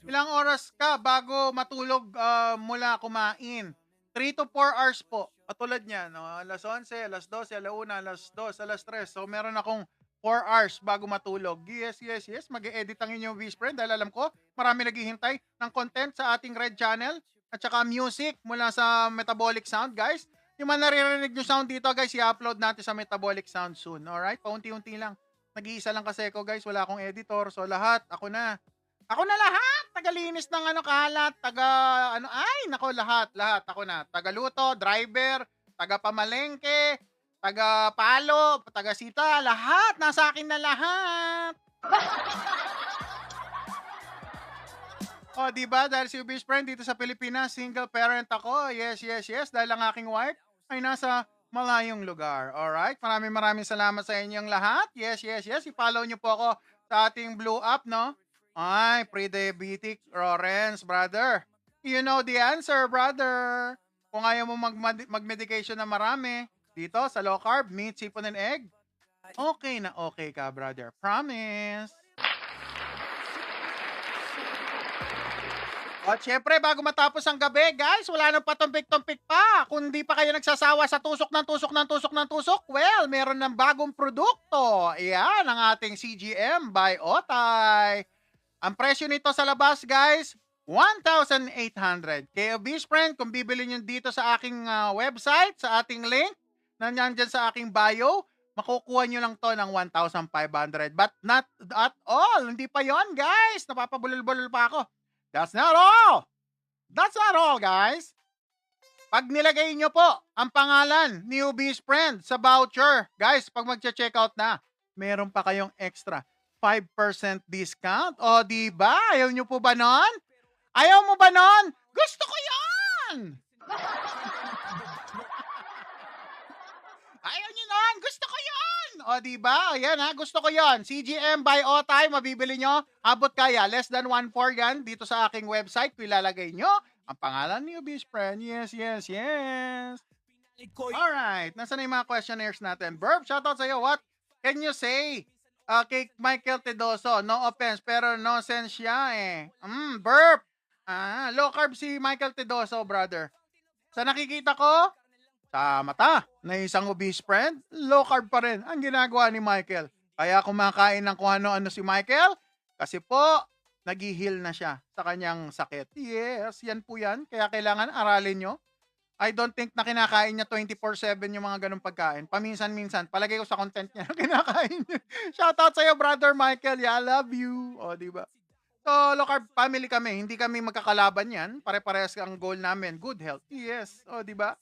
Ilang oras ka bago matulog mula kumain? 3 to 4 hours po. Katulad niyan, alas 11, alas 12, alas 1, alas 2, alas 3. So, meron akong 4 hours bago matulog. Yes. Mag-e-edit ang inyong best friend dahil alam ko, marami naghihintay ng content sa ating Red Channel at saka music mula sa Metabolic Sound, guys. Yung mga naririnig nyo sound dito, guys, i-upload natin sa Metabolic Sound soon. Alright? Paunti-unti lang. Nag-iisa lang kasi ako, guys. Wala akong editor. So, lahat. Ako na lahat. Tagalinis ng kalat. Lahat. Ako na. Tagaluto, driver, taga-pamalengke, taga-palo, taga-sita. Lahat. Nasa akin na lahat. Diba? Dahil si best friend dito sa Pilipinas, single parent ako. Yes. Dahil ang aking wife ay nasa malayong lugar. Alright? Maraming salamat sa inyong lahat. Yes. I-follow nyo po ako sa ating Blue App, no? Ay, pre-diabetic, Lawrence, brother. You know the answer, brother. Kung ayaw mo mag-medication na marami, dito sa low carb, meat, sipon, and egg, okay na okay ka, brother. Promise. At syempre, bago matapos ang gabi, guys, wala nang patumpik-tumpik pa. Kung di pa kayo nagsasawa sa tusok, well, meron ng bagong produkto. Ayan, ang ating CGM by Otay. Ang presyo nito sa labas, guys, 1,800. Kaya, best friend, kung bibili nyo dito sa aking website, sa ating link, na nandyan sa aking bio, makukuha nyo lang to ng 1,500. But not at all. Hindi pa yon, guys. Napapabulol-bulol pa ako. That's not all, guys. Pag nilagay nyo po ang pangalan Newbie's Friend sa voucher, guys, pag magche-checkout na, meron pa kayong extra 5% discount. O, diba? Ayaw nyo po ba nun? Ayaw mo ba nun? Gusto ko yan! Ayaw nyo nun? Gusto ko yan! O, diba? Ayan ha, gusto ko yan. CGM by Otay, mabibili nyo. Abot kaya, less than 1.4 yan dito sa aking website. Ilalagay nyo ang pangalan ni Newbie's Friend. Yes. Alright, nasa na yung mga questionnaires natin? Burp, shoutout sa'yo. What can you say? Kay Michael Tedoso, no offense, pero no sense siya eh. Burp. Low carb si Michael Tedoso, brother. Sa nakikita ko, sa mata na isang obese friend, low carb pa rin ang ginagawa ni Michael. Kaya kumakain ng kung ano-ano si Michael kasi po, nag-heal na siya sa kanyang sakit. Yes, yan po yan. Kaya kailangan aralin nyo. I don't think na kinakain niya 24/7 yung mga ganung pagkain. Paminsan-minsan, palagay ko sa content niya na kinakain niya. Shoutout sa'yo, brother Michael. Yeah, I love you. O, di ba? So, low carb family kami. Hindi kami magkakalaban yan. Pare-parehas ang goal namin. Good health. Yes. O, di ba?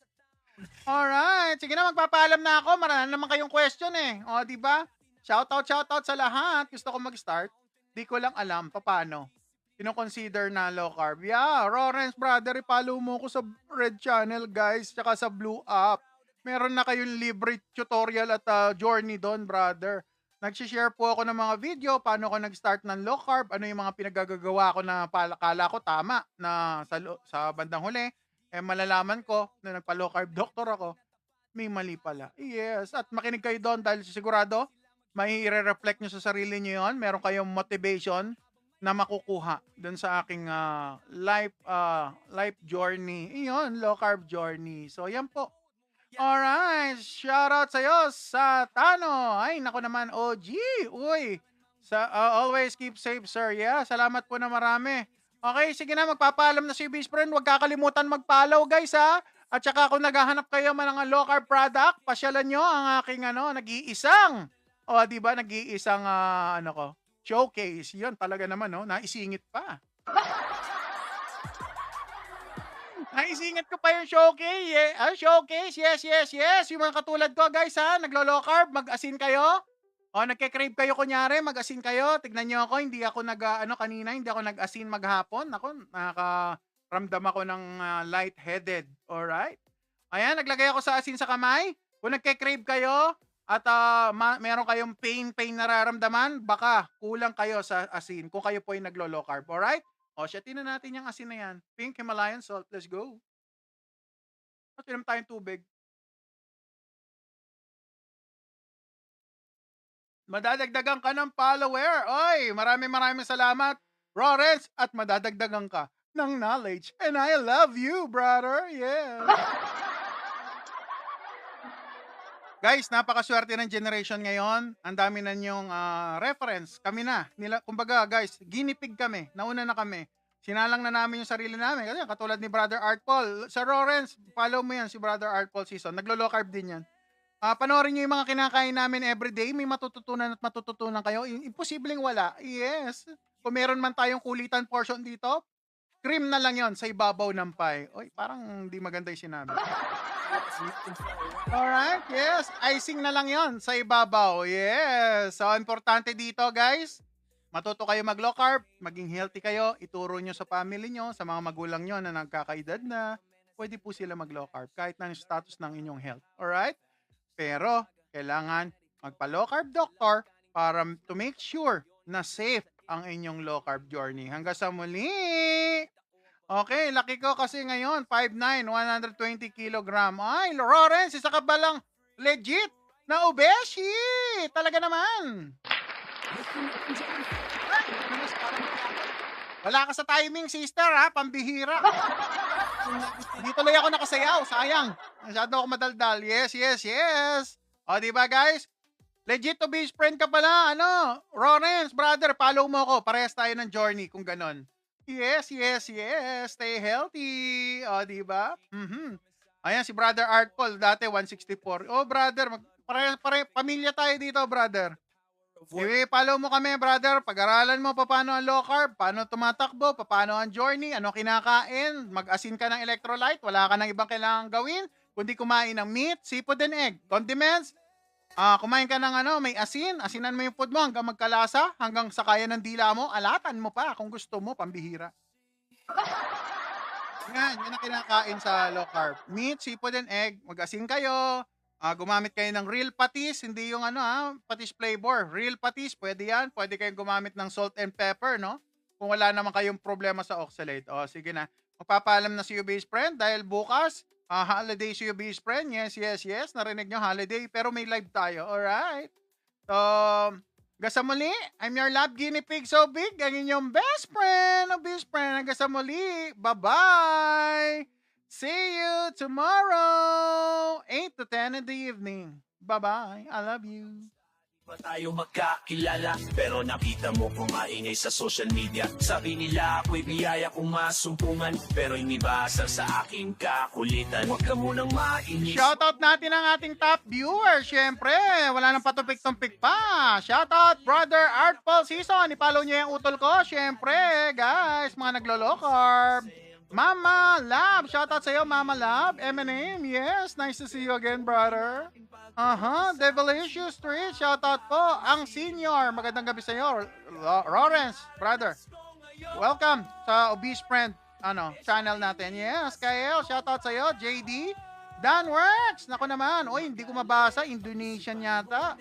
Alright. Sige na, magpapaalam na ako. Marami naman kayong question eh. O, di ba? Shoutout sa lahat. Gusto ko mag-start. Di ko lang alam paano. Kino-consider na low carb. Yeah, Lawrence, brother, i-follow mo ko sa Red Channel, guys. Tsaka sa Blue App. Meron na kayong libre tutorial at journey doon, brother. Nag-share po ako ng mga video, paano ako nag-start ng low carb, ano yung mga pinagagagawa ko na kala ko tama na sa bandang huli. Eh, malalaman ko na nagpa-low carb doctor ako, may mali pala. Yes, at makinig kayo doon dahil sigurado, may i-reflect nyo sa sarili nyo yun. Meron kayong motivation na makukuha doon sa aking life journey. Iyon, low carb journey. So, yan po. Alright, shoutout sa'yo sa Tano. Ay, nako naman, OG. Uy, always keep safe, sir. Yeah, salamat po na marami. Okay, sige na, magpapaalam na si best friend. Huwag kakalimutan mag-follow, guys, ha. At saka kung naghahanap kayo man ng low carb product, pasyalan nyo ang aking nag-iisang. O, di ba, nag-iisang showcase. Yun talaga naman, naisingit pa. Naisingit ko pa yung showcase. Showcase, yes. Yung mga katulad ko, guys, ha, naglo-low carb, mag-asin kayo. O, nagke-crave kayo, kunyari, mag-asin kayo. Tignan nyo ako, hindi ako kanina, hindi ako nag-asin maghapon. Ako, nakakaramdam ako ng lightheaded. Alright? Ayan, naglagay ako sa asin sa kamay. Kung nagke-crave kayo, at meron kayong pain nararamdaman, baka kulang kayo sa asin kung kayo po ay naglo-low carb. Alright? O, siyatin na natin yung asin na yan. Pink Himalayan salt. Let's go. At inom tayong tubig. Madadagdagan ka ng follower. Oy, maraming salamat, Lawrence. At madadagdagan ka ng knowledge. And I love you, brother. Yeah. Guys, napakaswerte ng generation ngayon. Ang dami na niyong reference. Kami na. Kumbaga, guys, ginipig kami. Nauna na kami. Sinalang na namin yung sarili namin. Kasi katulad ni Brother Art Paul. Sa Lawrence, follow mo yan si Brother Art Paul Season. Naglo-low carb din yan. Panoorin niyo yung mga kinakain namin everyday. May matututunan kayo. Imposibleng wala. Yes. Kung meron man tayong kulitan portion dito, cream na lang yon sa ibabaw ng pie. Oy, parang hindi maganda yung sinabi. Alright, yes. Icing na lang yon sa ibabaw. Yes. So, importante dito, guys. Matuto kayo mag-low carb, maging healthy kayo, ituro nyo sa family nyo, sa mga magulang nyo na nagkakaedad na, pwede po sila mag-low carb kahit na yung status ng inyong health. Alright? Pero, kailangan magpa-low carb doctor para to make sure na safe ang inyong low carb journey. Hanggang sa muli! Okay, laki ko kasi ngayon, 5'9", 120 kilogram. Ay, Lawrence, isa ka ba lang legit na obeshi? Talaga naman. Wala ka sa timing, sister, ha? Pambihira. Hindi tuloy ako nakasayaw. Sayang. Masyado ako madaldal. Yes. O, diba, guys? Legit to best friend ka pala. Lawrence, brother, follow mo ako. Parehas tayo ng journey kung ganon. Yes. Stay healthy. O, diba? Ayan, si Brother Art Paul, dati 164. Oh, brother, pamilya tayo dito, brother. Follow mo kami, brother. Pag-aralan mo paano ang low carb, paano tumatakbo, paano ang journey, ano kinakain, mag-asin ka ng electrolyte, wala ka ng ibang kailangang gawin, kundi kumain ng meat, seafood and egg, condiments, kumain ka ng may asin, asinan mo yung food mo hanggang magkalasa, hanggang sa kaya ng dila mo, alatan mo pa kung gusto mo, pambihira. Yan ang kinakain sa low carb. Meat, seafood and egg, mag-asin kayo, gumamit kayo ng real patis, hindi yung patis flavor. Real patis, pwede yan. Pwede kayong gumamit ng salt and pepper, no? Kung wala naman kayong problema sa oxalate. O, sige na. Magpapaalam na si best friend dahil bukas, holiday si best friend. Yes. Narinig nyo, holiday. Pero may live tayo. Alright. So, hanggang sa muli, I'm your lab guinea pig so big. Ang inyong best friend. Hanggang sa muli. Bye-bye. See you tomorrow, 8 to 10 in the evening. Bye-bye. I love you. Pa tayo magkakilala pero nakita mo kumaingay sa social media. Sabi nila ako'y biyaya kung masumpungan pero inibasal sa aking kakulitan. Huwag ka munang mainis. Shoutout natin ang ating top viewer. Siyempre, wala nang patupik-tumpik pa. Shoutout Brother Art Paul Season. I-follow niyo yung utol ko. Siyempre, guys, mga naglo-low-carb. Mama Love. Shoutout sa'yo, Mama Love. M&M, yes. Nice to see you again, brother. Devilicious Street. Shoutout po. Ang senior. Magandang gabi sa'yo. Lawrence, brother. Welcome sa Obese Friend channel natin. Yes, Kael. Shoutout sa'yo. JD. Dan Works. Naku naman. Oy, hindi ko mabasa. Indonesian yata.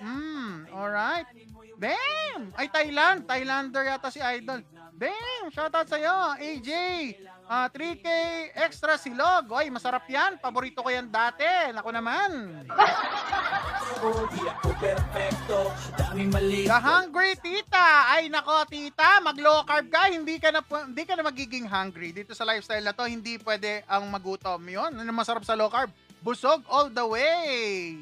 Alright. Bam! Ay, Thailand. Thailander yata si Idol. Bam! Shoutout sa'yo. AJ. 3K extra silog. Oy, masarap yan. Paborito ko yan dati. Naku naman. Di ako perfecto, daming mali. The hungry tita. Ay nako tita, mag low carb ka, hindi ka na magiging hungry. Dito sa lifestyle na to, hindi pwede ang magutom. 'Yon, ano masarap sa low carb? Busog all the way.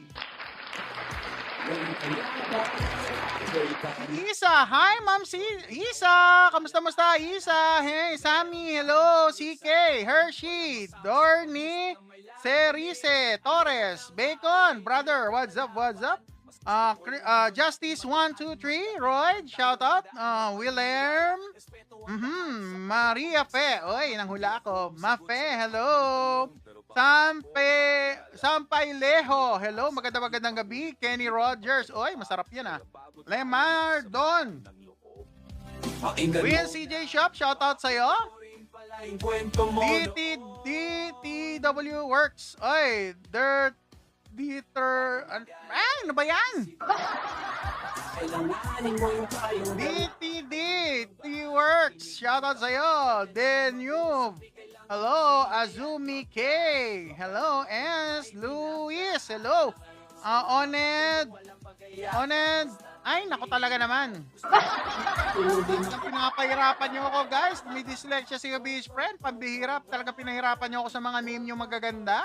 Isa, hi Ma'am Isa, kamusta Isa? Hey, Sammy, hello, CK, Hershey, Dorny, Cerise, Torres, Bacon, brother, what's up? Justice 123, Roy, shout out, William, Maria Fe, oy, nanghula ako, Mafe, hello, Sampay Leho, hello, magandang gabi, Kenny Rogers, oy, masarap yan Lemar Don, Will CJ Shop, shout out sa'yo, DTW Works, oy, ano ba yan? DTD T-Works, shoutout sa'yo. Deneuve, hello. Azumi K, hello. S. Luis, hello. Oned, ay, naku talaga naman. Pinapahirapan niyo ako, guys. May dyslexia si Obese Friend. Pambihirap. Talaga pinahirapan niyo ako sa mga name niyo magaganda.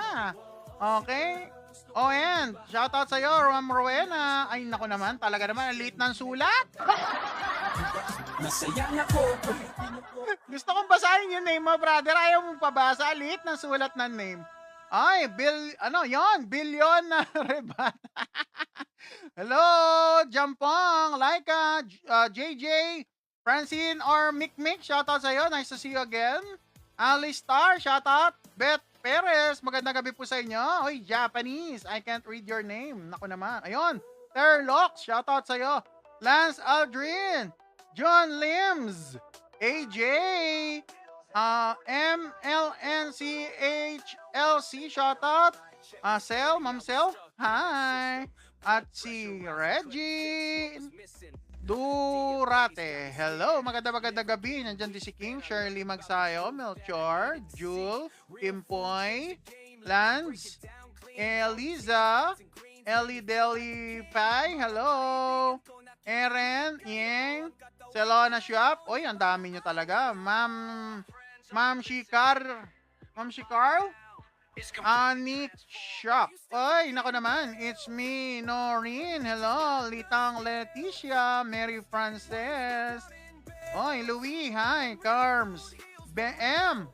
Okay? And shoutout sa'yo, Rom Rowena. Ay, naku naman. Talaga naman. Ang liit ng sulat. Gusto kong basahin yung name mo, brother. Ayaw mong pabasa. Liit ng sulat ng name. Ay, Billion na Rebat. Hello, Jampong, Laika, JJ, Francine or Mikmik, shoutout sa'yo. Nice to see you again. Alice Star, shoutout. Beth Perez, magandang gabi po sa inyo. Hoy, Japanese, I can't read your name. Naku naman. Ayun, Terlox, shoutout sa'yo. Lance Aldrin, John Lims, AJ, MLNCHLC, shoutout. Ma'am Sel, hi. At si Reggie Durate, hello, magandang gabi. Nandyan din si King, Shirley Magsayo, Melchor, Jewel, Pimpoy, Lance, Eliza, Ellie Deli Pai, hello, Eren, Yeng, Selona Shop, oy, ang dami nyo talaga. Ma'am Shikar, Anik Shop. Ay, nako naman. It's me, Noreen. Hello. Litang Leticia. Mary Frances. Oy, Louie. Hi. Carms. BM.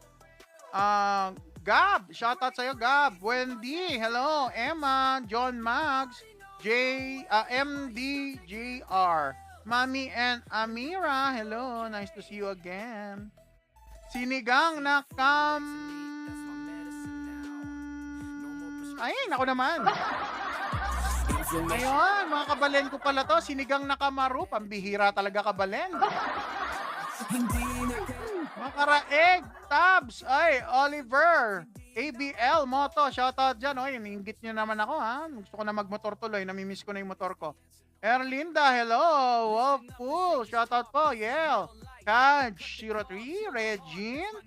Gab. Shoutout sa'yo, Gab. Wendy. Hello. Emma. John Max. MDJR. Mami and Amira. Hello. Nice to see you again. Sinigang na ay, naku naman. Ayun, mga kabalen ko pala to. Sinigang na Kamaru. Pambihira talaga kabalen. Mga karaeg, Tabs, ay, Oliver, ABL, Moto, shoutout dyan. Oy, iningit nyo naman ako, ha? Gusto ko na magmotor tuloy. Namimiss ko na yung motor ko. Erlinda, hello. Wolfpool, shoutout po. Yel, Kaj, 03, Regine,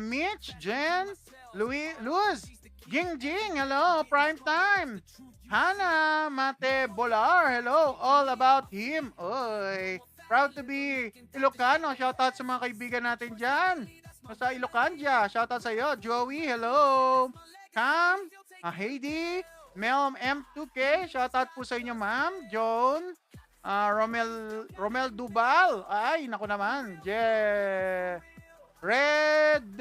Mitch, Jen, Luz, Jing, hello, Prime Time. Hana, Mate Bolar, hello, all about him. Oy, proud to be Ilocano. Shoutout sa mga kaibigan natin dyan. Sa Ilocandia, shoutout sa iyo. Joey, hello. Cam, Heidi, Mel M2K, shoutout po sa inyo, ma'am. Joan, Romel Dubal. Ay, naku naman. Red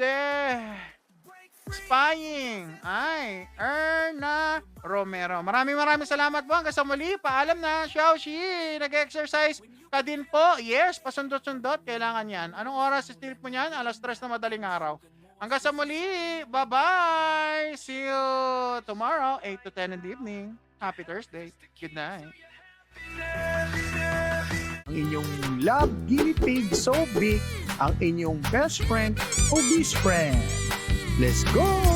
Spying. Ay, Erna Romero. Maraming salamat po. Hanggang sa muli. Paalam na. Xiaoxi, nag-exercise ka din po. Yes, pasundot-sundot. Kailangan yan. Anong oras sleep mo yan? 3:00 na madaling araw. Hanggang sa muli. Bye-bye. See you tomorrow, 8 to 10 in the evening. Happy Thursday. Good night. Ang inyong love guinea pig so big, ang inyong best friend, obese friend. Let's go!